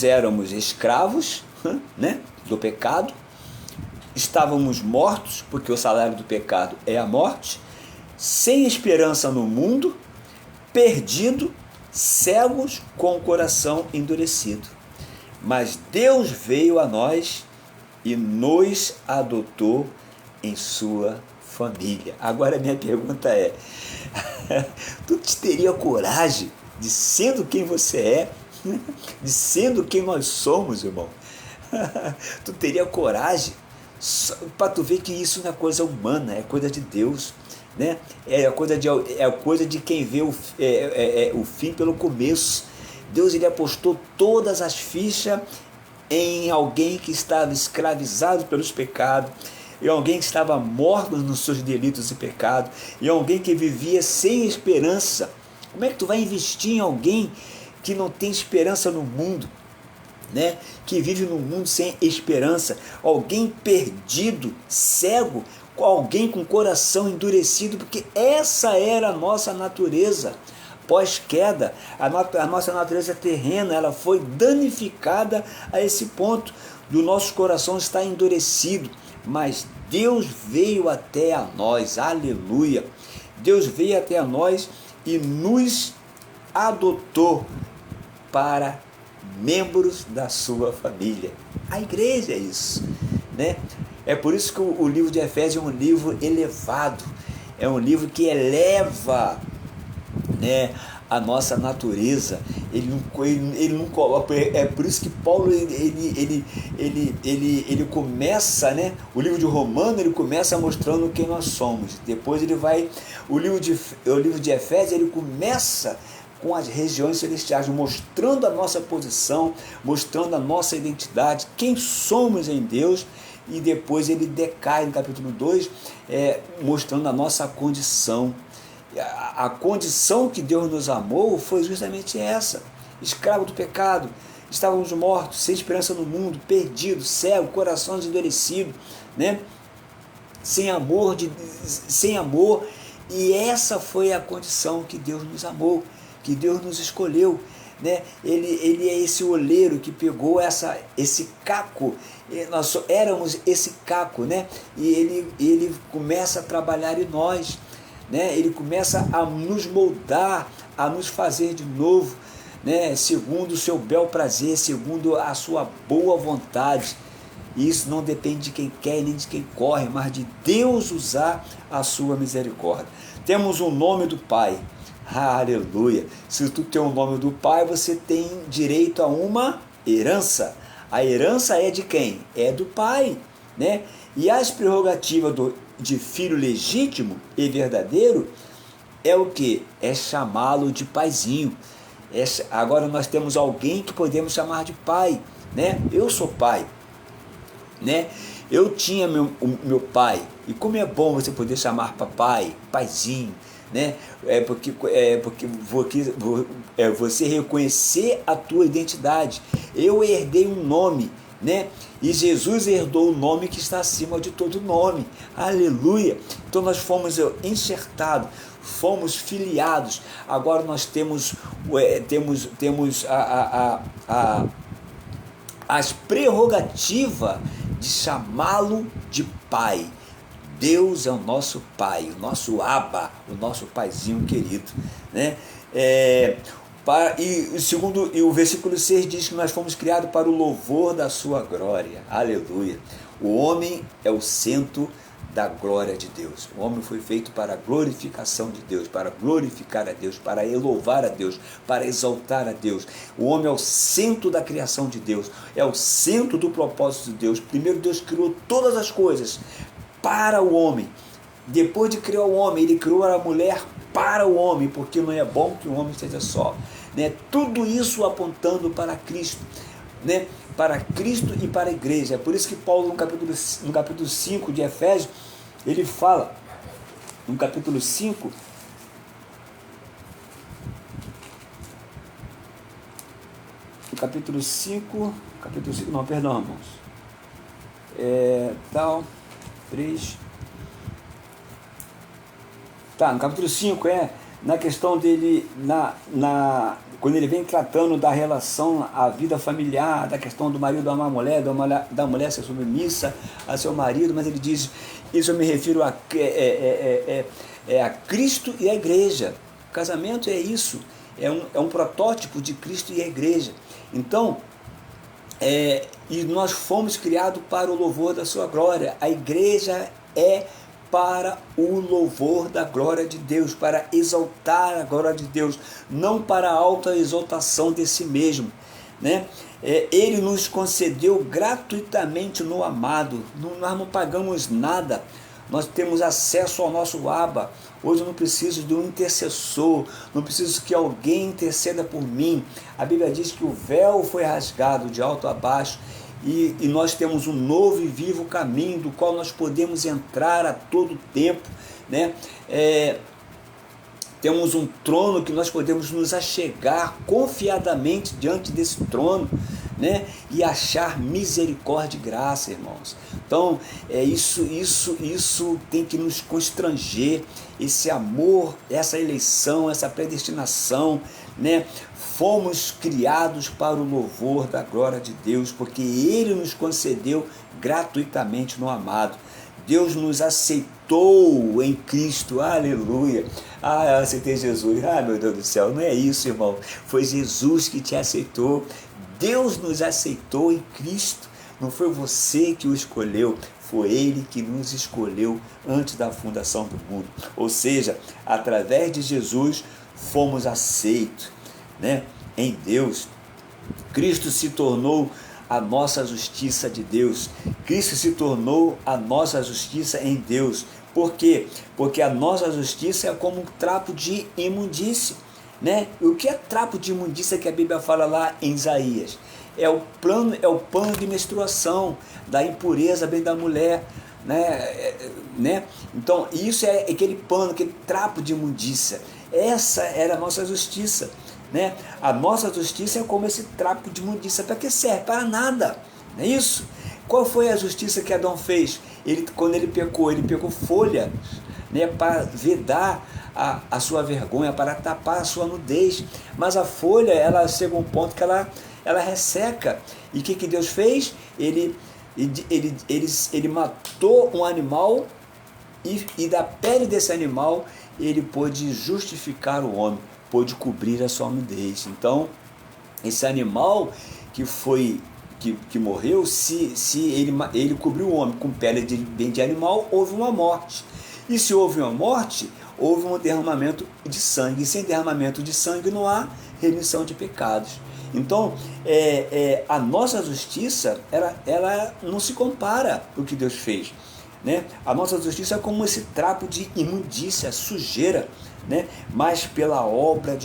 éramos escravos, né, do pecado, estávamos mortos, porque o salário do pecado é a morte, sem esperança no mundo, perdido, cegos, com o coração endurecido. Mas Deus veio a nós e nos adotou em sua família. Agora a minha pergunta é, tu teria coragem de sendo quem você é, de sendo quem nós somos, irmão? Tu teria coragem para tu ver que isso não é coisa humana, é coisa de Deus, né? É coisa de quem vê o fim pelo começo. Deus, ele apostou todas as fichas em alguém que estava escravizado pelos pecados, em alguém que estava morto nos seus delitos e pecados, em alguém que vivia sem esperança. Como é que tu vai investir em alguém que não tem esperança no mundo, né? Que vive no mundo sem esperança, alguém perdido, cego, alguém com coração endurecido, porque essa era a nossa natureza pós-queda. A nossa natureza terrena, ela foi danificada a esse ponto do nosso coração estar endurecido, mas Deus veio até a nós, aleluia, Deus veio até a nós e nos adotou para membros da sua família. A igreja é isso, né? É por isso que o livro de Efésios é um livro elevado, é um livro que eleva, né, a nossa natureza. Ele não coloca, é por isso que Paulo ele começa, né, o livro de Romanos, ele começa mostrando quem nós somos. Depois ele vai, o livro de Efésios, ele começa com as regiões celestiais, mostrando a nossa posição, mostrando a nossa identidade, quem somos em Deus, e depois ele decai no capítulo 2, mostrando a nossa condição. A condição que Deus nos amou foi justamente essa: escravo do pecado, estávamos mortos, sem esperança no mundo, perdidos, cegos, corações endurecidos, né? sem amor, e essa foi a condição que Deus nos amou, que Deus nos escolheu, né? Ele é esse oleiro que pegou esse caco, nós éramos esse caco, né? E ele começa a trabalhar em nós, né? Ele começa a nos moldar, a nos fazer de novo, né? Segundo o seu bel prazer, segundo a sua boa vontade. Isso não depende de quem quer nem de quem corre, mas de Deus usar a sua misericórdia. Temos o nome do Pai. Aleluia! Se tu tem o nome do Pai, você tem direito a uma herança. A herança é de quem? É do Pai, né? E as prerrogativas de filho legítimo e verdadeiro é o que? É chamá-lo de paizinho. Agora nós temos alguém que podemos chamar de pai, né? Eu sou pai, né? Eu tinha meu pai, e como é bom você poder chamar papai, paizinho, né? Porque você reconhecer a tua identidade. Eu herdei um nome, né? E Jesus herdou o nome que está acima de todo nome. Aleluia! Então nós fomos enxertados, fomos filiados. Agora nós temos as prerrogativas de chamá-lo de Pai. Deus é o nosso Pai, o nosso Abba, o nosso Paizinho querido, né? E o versículo 6 diz que nós fomos criados para o louvor da sua glória. Aleluia. O homem é o centro da glória de Deus. O homem foi feito para a glorificação de Deus, para glorificar a Deus, para louvar a Deus, para exaltar a Deus. O homem é o centro da criação de Deus, é o centro do propósito de Deus. Primeiro Deus criou todas as coisas para o homem. Depois de criar o homem, ele criou a mulher para o homem, porque não é bom que o homem esteja só. Né? Tudo isso apontando para Cristo, né? Para Cristo e para a igreja. É por isso que Paulo, no capítulo 5 de Efésios, ele fala, no capítulo 5, não, perdão, irmãos, 3, no capítulo 5 na questão dele, quando ele vem tratando da relação, a vida familiar, da questão do marido amar a mulher, da mulher ser submissa a seu marido, mas ele diz, isso eu me refiro a Cristo e a igreja. O casamento é isso, é um protótipo de Cristo e a igreja. Então, e nós fomos criados para o louvor da sua glória. A igreja é para o louvor da glória de Deus, para exaltar a glória de Deus, não para a alta exaltação de si mesmo, né? Ele nos concedeu gratuitamente no amado, nós não pagamos nada, nós temos acesso ao nosso Abba. Hoje eu não preciso de um intercessor, não preciso que alguém interceda por mim. A Bíblia diz que o véu foi rasgado de alto a baixo, e nós temos um novo e vivo caminho, do qual nós podemos entrar a todo tempo, né? Temos um trono que nós podemos nos achegar confiadamente diante desse trono, né? E achar misericórdia e graça, irmãos. Então, isso tem que nos constranger, esse amor, essa eleição, essa predestinação, né? Fomos criados para o louvor da glória de Deus, porque Ele nos concedeu gratuitamente no amado. Deus nos aceitou em Cristo, aleluia. Eu aceitei Jesus, meu Deus do céu, não é isso, irmão. Foi Jesus que te aceitou. Deus nos aceitou em Cristo. Não foi você que o escolheu, foi Ele que nos escolheu antes da fundação do mundo. Ou seja, através de Jesus fomos aceitos, né? Em Deus. Cristo se tornou a nossa justiça de Deus. Cristo se tornou a nossa justiça em Deus. Por quê? Porque a nossa justiça é como um trapo de imundície, né? E o que é trapo de imundícia que a Bíblia fala lá em Isaías? É o pano de menstruação, da impureza bem da mulher, né? Então, isso é aquele pano, aquele trapo de imundícia. Essa era a nossa justiça, né? A nossa justiça é como esse trapo de imundícia. Para que serve? Para nada, não é isso? Qual foi a justiça que Adão fez? Quando ele pecou folha, né, para vedar a sua vergonha, para tapar a sua nudez. Mas a folha, ela chega a um ponto que ela resseca. E o que Deus fez? Ele matou um animal, e da pele desse animal ele pôde justificar o homem, pôde cobrir a sua nudez. Então, esse animal que morreu, se ele cobriu o homem com pele de animal, houve uma morte. E se houve uma morte, houve um derramamento de sangue. E sem derramamento de sangue não há remissão de pecados. Então, a nossa justiça, ela não se compara ao que Deus fez, né? A nossa justiça é como esse trapo de imundícia, sujeira, né? Mas pela obra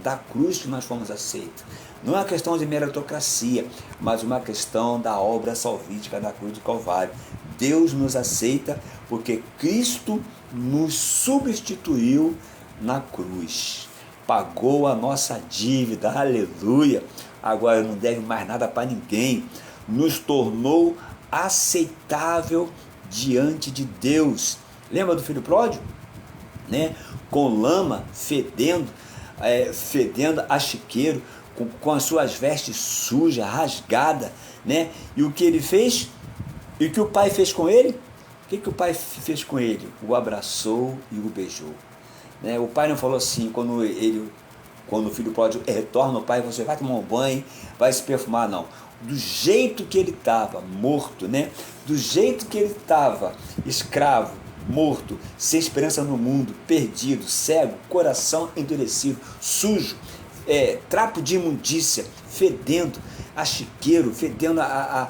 da cruz que nós fomos aceitos. Não é uma questão de meritocracia, mas uma questão da obra salvífica da cruz do Calvário. Deus nos aceita porque Cristo nos substituiu na cruz. Pagou a nossa dívida, aleluia. Agora não deve mais nada para ninguém. Nos tornou aceitável diante de Deus. Lembra do filho pródigo? Né? Com lama, fedendo a chiqueiro, com as suas vestes sujas, rasgadas, né? E o que ele fez? E o que o pai fez com ele? O que o pai fez com ele? O abraçou e o beijou. Né? O pai não falou assim, quando ele Quando o filho pródigo retorna ao pai, você vai tomar um banho, vai se perfumar, não. Do jeito que ele estava, morto, né? Do jeito que ele estava, escravo, morto, sem esperança no mundo, perdido, cego, coração endurecido, sujo, trapo de imundícia, fedendo a chiqueiro, fedendo a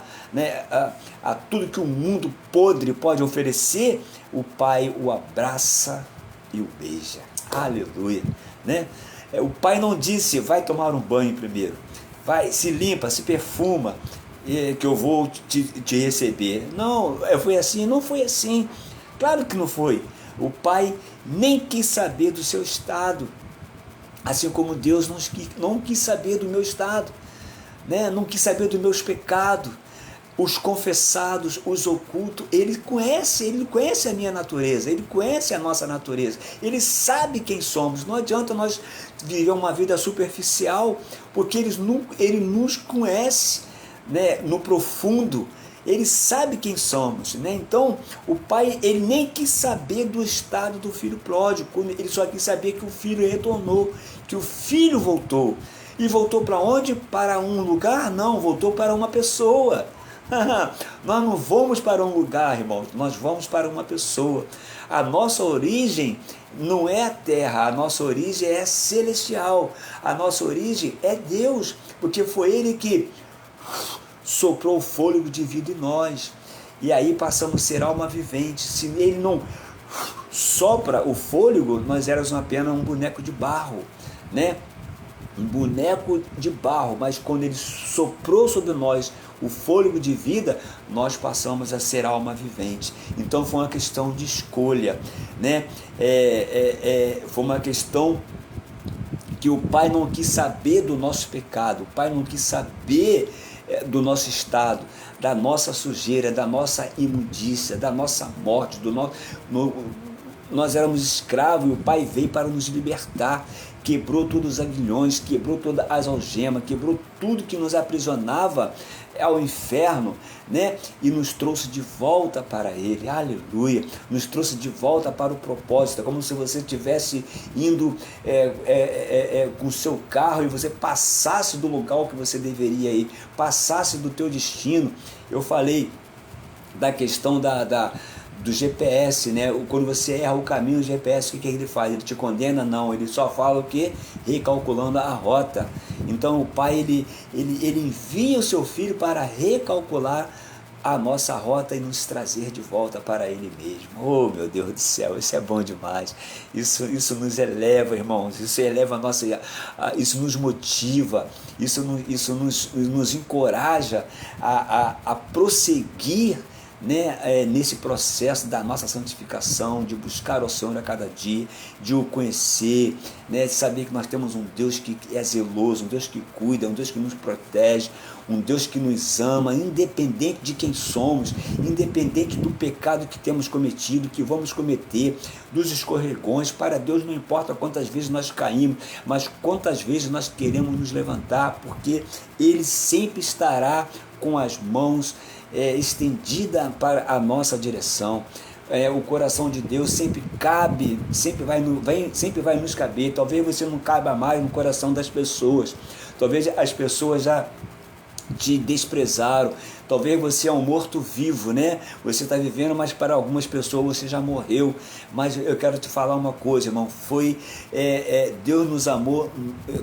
tudo que o mundo podre pode oferecer, o pai o abraça e o beija. Aleluia, né? O pai não disse, vai tomar um banho primeiro, vai, se limpa, se perfuma, que eu vou te receber. Não, foi assim? Não foi assim. Claro que não foi. O pai nem quis saber do seu estado, assim como Deus não quis saber do meu estado, né? Não quis saber dos meus pecados, os confessados, os ocultos. Ele conhece a minha natureza, ele conhece a nossa natureza, ele sabe quem somos. Não adianta nós viver uma vida superficial, porque ele nos conhece, né, no profundo. Ele sabe quem somos, né? Então o pai, ele nem quis saber do estado do filho pródigo, ele só quis saber que o filho retornou, que o filho voltou. E voltou para onde? Para um lugar? Não, voltou para uma pessoa. Nós não vamos para um lugar, irmãos, nós vamos para uma pessoa. A nossa origem não é a terra, a nossa origem é celestial, a nossa origem é Deus, porque foi Ele que soprou o fôlego de vida em nós, e aí passamos a ser alma vivente. Se Ele não sopra o fôlego, nós éramos apenas um boneco de barro, né? Um boneco de barro, mas quando Ele soprou sobre nós o fôlego de vida, nós passamos a ser alma vivente. Então foi uma questão de escolha, né? Foi uma questão que o pai não quis saber do nosso pecado, o pai não quis saber do nosso estado, da nossa sujeira, da nossa imundícia, da nossa morte, nós éramos escravos e o pai veio para nos libertar, quebrou todos os aguilhões, quebrou todas as algemas, quebrou tudo que nos aprisionava ao inferno, né? E nos trouxe de volta para Ele, aleluia, nos trouxe de volta para o propósito. É como se você estivesse indo com o seu carro e você passasse do lugar que você deveria ir, passasse do teu destino. Eu falei da questão do GPS, né? Quando você erra o caminho, o GPS, o que ele faz? Ele te condena? Não, ele só fala o quê? Recalculando a rota. Então o pai, ele envia o seu filho para recalcular a nossa rota e nos trazer de volta para Ele mesmo. Oh, meu Deus do céu, isso é bom demais. Isso nos eleva, irmãos. Isso eleva a nossa, isso nos motiva, isso nos encoraja a prosseguir, né, nesse processo da nossa santificação, de buscar o Senhor a cada dia, de o conhecer, né, de saber que nós temos um Deus que é zeloso, um Deus que cuida, um Deus que nos protege, um Deus que nos ama, independente de quem somos, independente do pecado que temos cometido, que vamos cometer, dos escorregões. Para Deus não importa quantas vezes nós caímos, mas quantas vezes nós queremos nos levantar, porque Ele sempre estará com as mãos estendida para a nossa direção. O coração de Deus sempre cabe, sempre vai nos caber. Talvez você não caiba mais no coração das pessoas, talvez as pessoas já te desprezaram, talvez você é um morto-vivo, né? Você está vivendo, mas para algumas pessoas você já morreu. Mas eu quero te falar uma coisa, irmão, Deus nos amou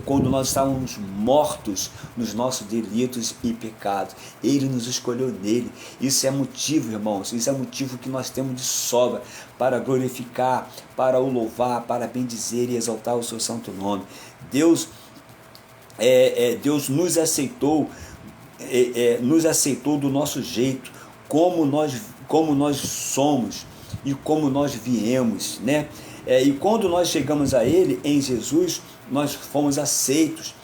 quando nós estávamos mortos nos nossos delitos e pecados. Ele nos escolheu nele. Isso é motivo, irmãos, isso é motivo que nós temos de sobra para glorificar, para o louvar, para bendizer e exaltar o seu santo nome. Deus nos aceitou, do nosso jeito, como nós somos e como nós viemos, né? E quando nós chegamos a Ele, em Jesus, nós fomos aceitos,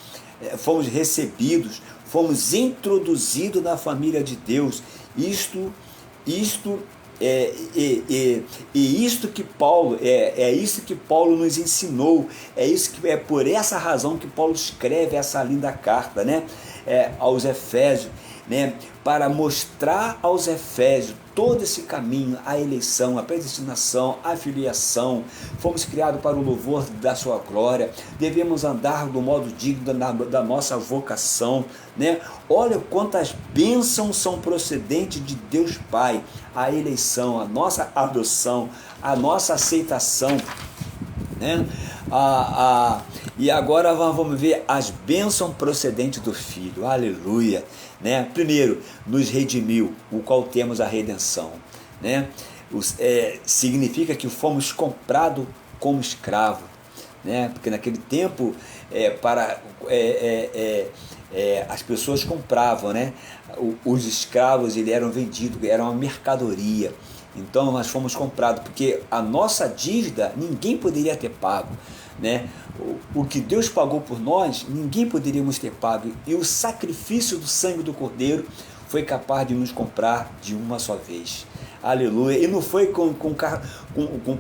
fomos recebidos, fomos introduzidos na família de Deus. Isto que Paulo isso que Paulo nos ensinou, é por essa razão que Paulo escreve essa linda carta, né, aos Efésios. né, para mostrar aos Efésios todo esse caminho, a eleição, a predestinação, a filiação. Fomos criados para o louvor da sua glória, devemos andar do modo digno da nossa vocação, né? Olha quantas bênçãos são procedentes de Deus Pai, a eleição, a nossa adoção, a nossa aceitação, né? E agora vamos ver as bênçãos procedentes do Filho, aleluia, né? Primeiro, nos redimiu, o qual temos a redenção, né? Significa que fomos comprados como escravo, né? Porque naquele tempo as pessoas compravam, né? Os escravos eram vendidos, era uma mercadoria. Então nós fomos comprados, porque a nossa dívida ninguém poderia ter pago, né? O que Deus pagou por nós, ninguém poderíamos ter pago, e o sacrifício do sangue do Cordeiro foi capaz de nos comprar de uma só vez, aleluia. E não foi com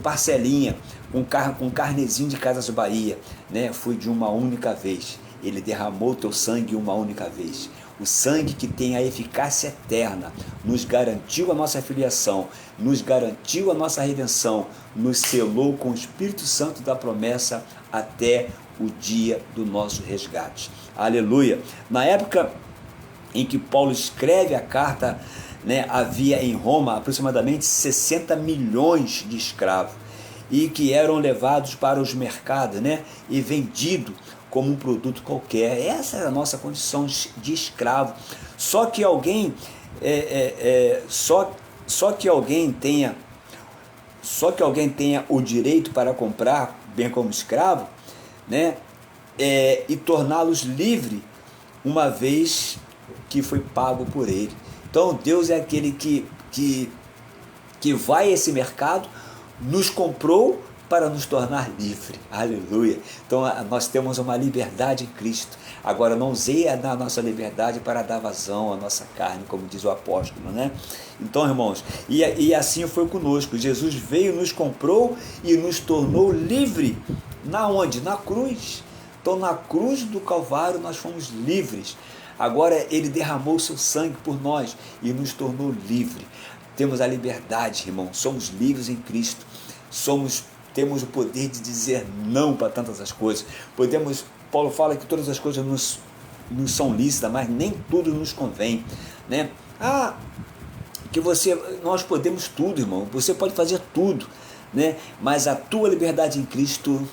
parcelinha, com carnezinho de Casas Bahia, né? Foi de uma única vez. Ele derramou teu sangue uma única vez. O sangue que tem a eficácia eterna nos garantiu a nossa filiação, nos garantiu a nossa redenção, nos selou com o Espírito Santo da promessa até o dia do nosso resgate. Aleluia! Na época em que Paulo escreve a carta, né, havia em Roma aproximadamente 60 milhões de escravos e que eram levados para os mercados, né, e vendidos como um produto qualquer. Essa era a nossa condição de escravo. Só que alguém tenha o direito para comprar, bem como escravo, né, e torná-los livres uma vez que foi pago por ele. Então Deus é aquele que vai a esse mercado, nos comprou para nos tornar livre, aleluia. Então nós temos uma liberdade em Cristo. Agora não usei a nossa liberdade para dar vazão à nossa carne, como diz o apóstolo, né? Então, irmãos, e assim foi conosco. Jesus veio, nos comprou e nos tornou livre. Na onde? Na cruz. Então na cruz do Calvário nós fomos livres. Agora ele derramou seu sangue por nós e nos tornou livre. Temos a liberdade, irmão. Somos livres em Cristo. Temos o poder de dizer não para tantas as coisas. Paulo fala que todas as coisas nos são lícitas, mas nem tudo nos convém, né? Nós podemos tudo, irmão. Você pode fazer tudo, né? Mas a tua liberdade em Cristo,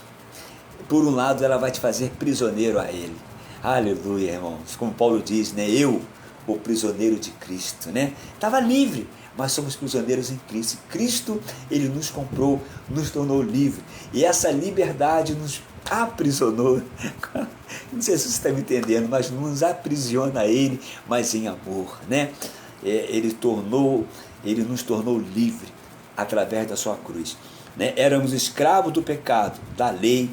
por um lado, ela vai te fazer prisioneiro a Ele. Aleluia, irmãos. Como Paulo diz, né? Eu, o prisioneiro de Cristo, né? Estava livre, mas somos prisioneiros em Cristo. Cristo, Ele nos comprou, nos tornou livre. E essa liberdade nos aprisionou. Não sei se você está me entendendo, mas não nos aprisiona a Ele, mas em amor, né? Ele nos tornou livre através da sua cruz, né? Éramos escravos do pecado, da lei,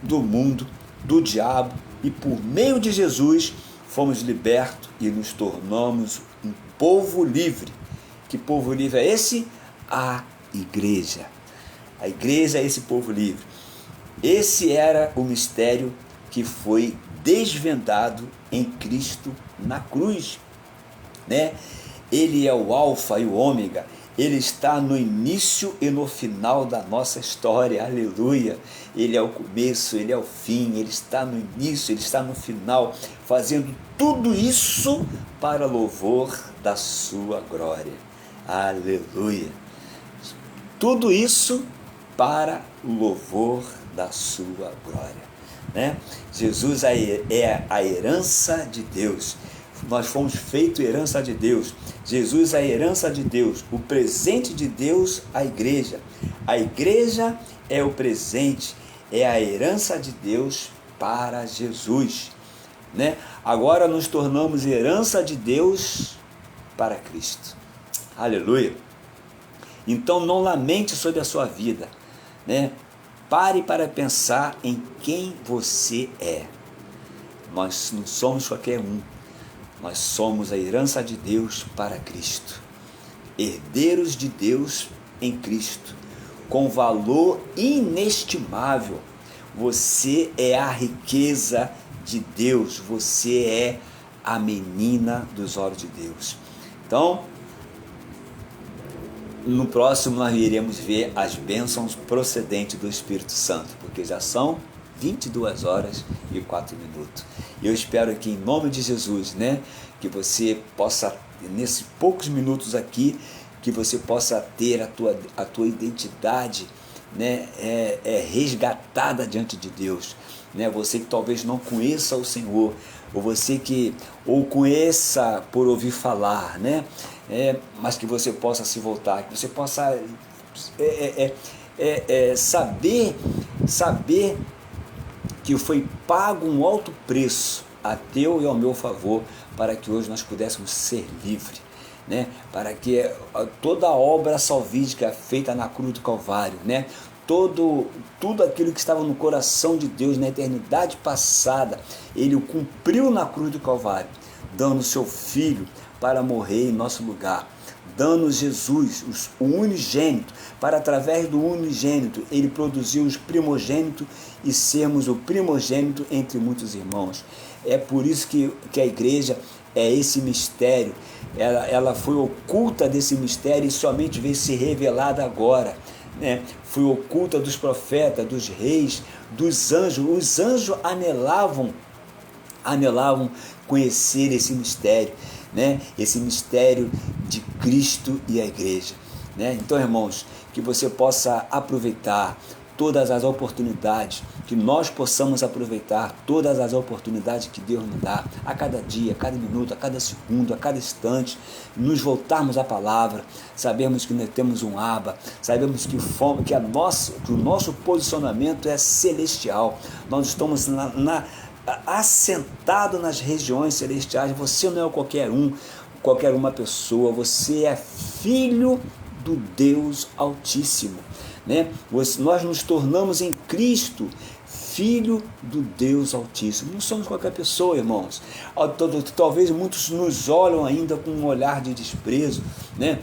do mundo, do diabo, e por meio de Jesus fomos libertos e nos tornamos um povo livre. Que povo livre é esse? A igreja. A igreja é esse povo livre. Esse era o mistério que foi desvendado em Cristo na cruz, né? Ele é o alfa e o ômega. Ele está no início e no final da nossa história, aleluia. Ele é o começo, Ele é o fim, Ele está no início, Ele está no final, fazendo tudo isso para louvor da sua glória, aleluia. Tudo isso para o louvor da sua glória, né? Jesus é a herança de Deus. Nós fomos feitos herança de Deus. Jesus é a herança de Deus, o presente de Deus à igreja. A igreja é o presente, é a herança de Deus para Jesus, né? Agora nos tornamos herança de Deus para Cristo. Aleluia. Então não lamente sobre a sua vida, né? Pare para pensar em quem você é. Nós não somos qualquer um. Nós somos a herança de Deus para Cristo, herdeiros de Deus em Cristo, com valor inestimável. Você é a riqueza de Deus, você é a menina dos olhos de Deus. Então, no próximo nós iremos ver as bênçãos procedentes do Espírito Santo, porque já são 22 horas e 4 minutos. E eu espero que em nome de Jesus, né, que você possa, nesses poucos minutos aqui, que você possa ter a tua identidade, né, resgatada diante de Deus, né? Você que talvez não conheça o Senhor, ou você que ou conheça por ouvir falar, né? Mas que você possa se voltar, que você possa saber que foi pago um alto preço a teu e ao meu favor, para que hoje nós pudéssemos ser livres, né? Para que toda a obra salvífica feita na cruz do Calvário, né? Tudo aquilo que estava no coração de Deus na eternidade passada, Ele o cumpriu na cruz do Calvário, dando o seu Filho para morrer em nosso lugar, dando Jesus, o unigênito, para através do unigênito Ele produziu os primogênitos e sermos o primogênito entre muitos irmãos. É por isso que a igreja é esse mistério, ela foi oculta desse mistério e somente veio ser revelada agora, né? Foi oculta dos profetas, dos reis, dos anjos. Os anjos anelavam conhecer esse mistério, né? Esse mistério de Cristo e a igreja, né? Então, irmãos, que você possa aproveitar todas as oportunidades, que nós possamos aproveitar todas as oportunidades que Deus nos dá, a cada dia, a cada minuto, a cada segundo, a cada instante, nos voltarmos à palavra, sabemos que nós temos um Abba, sabemos que o nosso posicionamento é celestial, nós estamos assentado nas regiões celestiais. Você não é qualquer uma pessoa, você é filho do Deus Altíssimo, né? Nós nos tornamos em Cristo filho do Deus Altíssimo. Não somos qualquer pessoa, irmãos. Talvez muitos nos olham ainda com um olhar de desprezo, né?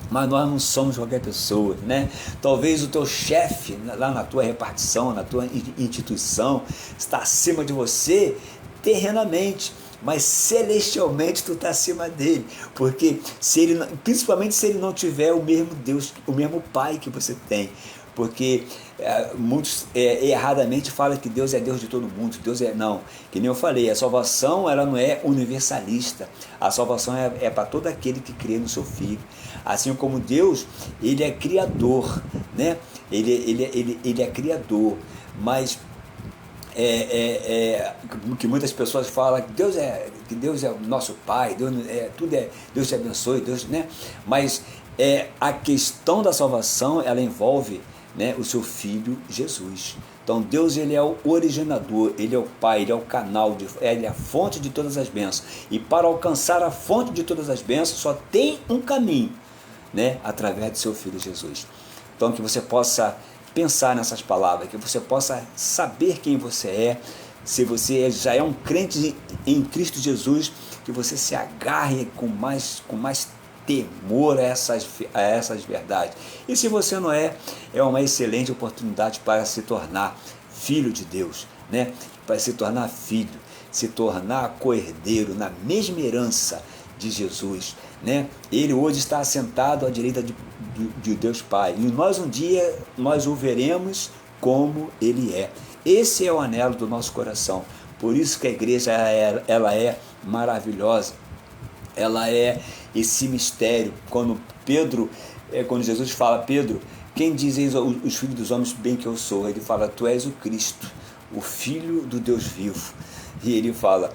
Mas nós não somos qualquer pessoa, né? Talvez o teu chefe lá na tua repartição, na tua instituição, está acima de você terrenamente, mas celestialmente tu está acima dele, porque principalmente se ele não tiver o mesmo Deus, o mesmo Pai que você tem, porque muitos erradamente falam que Deus é Deus de todo mundo. Deus não, que nem eu falei, a salvação ela não é universalista, a salvação é para todo aquele que crê no seu Filho, assim como Deus, ele é criador, né? Ele é criador, mas que muitas pessoas falam que Deus é o nosso Pai, Deus te abençoe, Deus, né? Mas a questão da salvação, ela envolve, né, o seu Filho Jesus. Então Deus, ele é o originador, ele é o Pai, ele é o canal, ele é a fonte de todas as bênçãos, e para alcançar a fonte de todas as bênçãos só tem um caminho, né, através do seu Filho Jesus. Então que você possa pensar nessas palavras, que você possa saber quem você é, se você já é um crente em Cristo Jesus, que você se agarre com mais temor a essas verdades. E se você não é uma excelente oportunidade para se tornar filho de Deus, né? Para se tornar filho, se tornar co-herdeiro na mesma herança de Jesus, né? Ele hoje está assentado à direita de Deus Pai, e nós um dia nós o veremos como ele é. Esse é o anelo do nosso coração. Por isso que a igreja ela é maravilhosa, ela é esse mistério. Quando Jesus fala: Pedro, quem dizeis os filhos dos homens bem que eu sou? Ele fala: tu és o Cristo, o Filho do Deus vivo. E ele fala: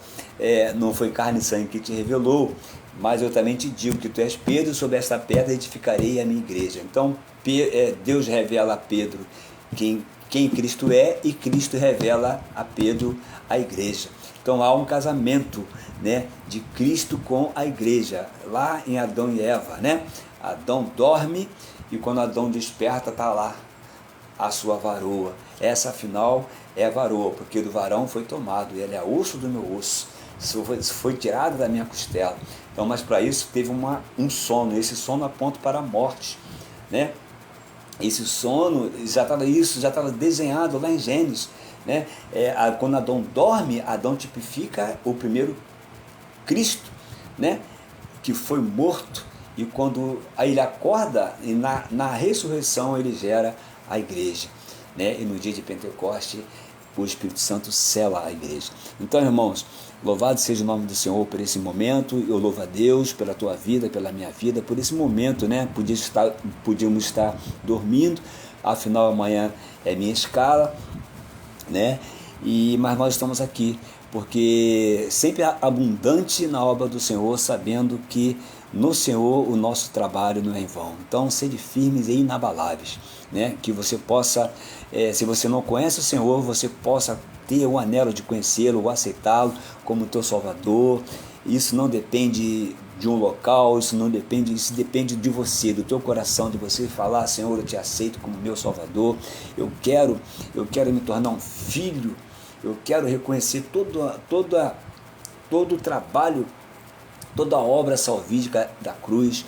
não foi carne e sangue que te revelou, mas eu também te digo que tu és Pedro, sobre esta pedra edificarei a minha igreja. Então Deus revela a Pedro quem Cristo é, e Cristo revela a Pedro a igreja. Então há um casamento, né, de Cristo com a igreja, lá em Adão e Eva, né? Adão dorme e quando Adão desperta está lá a sua varoa. Essa afinal é a varoa, porque do varão foi tomado, e ele é osso do meu osso, isso foi tirado da minha costela. Então, mas para isso teve um sono, esse sono aponta para a morte, né? Esse sono já estava desenhado lá em Gênesis, né? Quando Adão dorme, Adão tipifica o primeiro Cristo, né, que foi morto, e quando aí ele acorda, e na ressurreição ele gera a igreja, né, e no dia de Pentecoste o Espírito Santo sela a igreja. Então, irmãos, louvado seja o nome do Senhor por esse momento. Eu louvo a Deus pela tua vida, pela minha vida, por esse momento, né? Podíamos estar dormindo, afinal amanhã é minha escala, né? Mas nós estamos aqui porque sempre abundante na obra do Senhor, sabendo que no Senhor o nosso trabalho não é em vão. Então, sede firmes e inabaláveis, né? Que você possa, se você não conhece o Senhor, você possa ter o anelo de conhecê-lo, ou aceitá-lo como teu Salvador. Isso não depende de um local, isso depende de você, do teu coração, de você falar: Senhor, eu te aceito como meu Salvador, eu quero me tornar um filho, eu quero reconhecer todo o trabalho, toda a obra salvífica da cruz,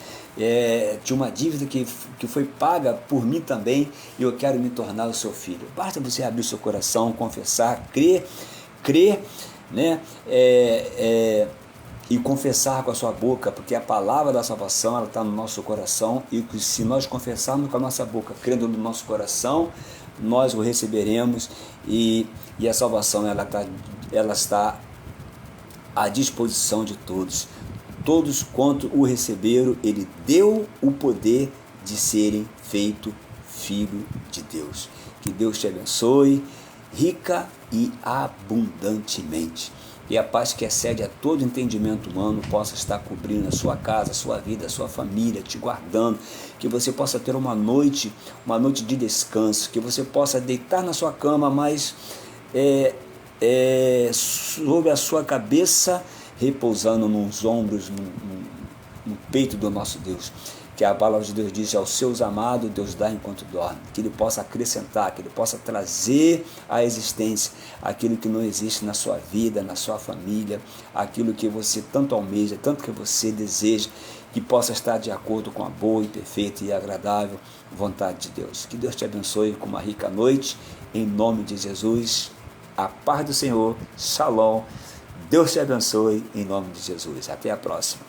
de uma dívida que foi paga por mim também, e eu quero me tornar o seu filho. Basta você abrir o seu coração, confessar, crer, né? E confessar com a sua boca, porque a palavra da salvação ela está no nosso coração, e se nós confessarmos com a nossa boca, crendo no nosso coração, nós o receberemos, e a salvação ela está à disposição de todos. Todos quanto o receberam, ele deu o poder de serem feito filho de Deus. Que Deus te abençoe rica e abundantemente. E a paz que excede a todo entendimento humano possa estar cobrindo a sua casa, a sua vida, a sua família, te guardando. Que você possa ter uma noite de descanso. Que você possa deitar na sua cama, mas sobre a sua cabeça, repousando nos ombros, no peito do nosso Deus. Que a palavra de Deus diz: aos seus amados Deus dá enquanto dorme. Que Ele possa acrescentar, que Ele possa trazer à existência aquilo que não existe na sua vida, na sua família, aquilo que você tanto almeja, tanto que você deseja, que possa estar de acordo com a boa e perfeita e agradável vontade de Deus. Que Deus te abençoe com uma rica noite, em nome de Jesus. A paz do Senhor, Shalom. Deus te abençoe em nome de Jesus. Até a próxima.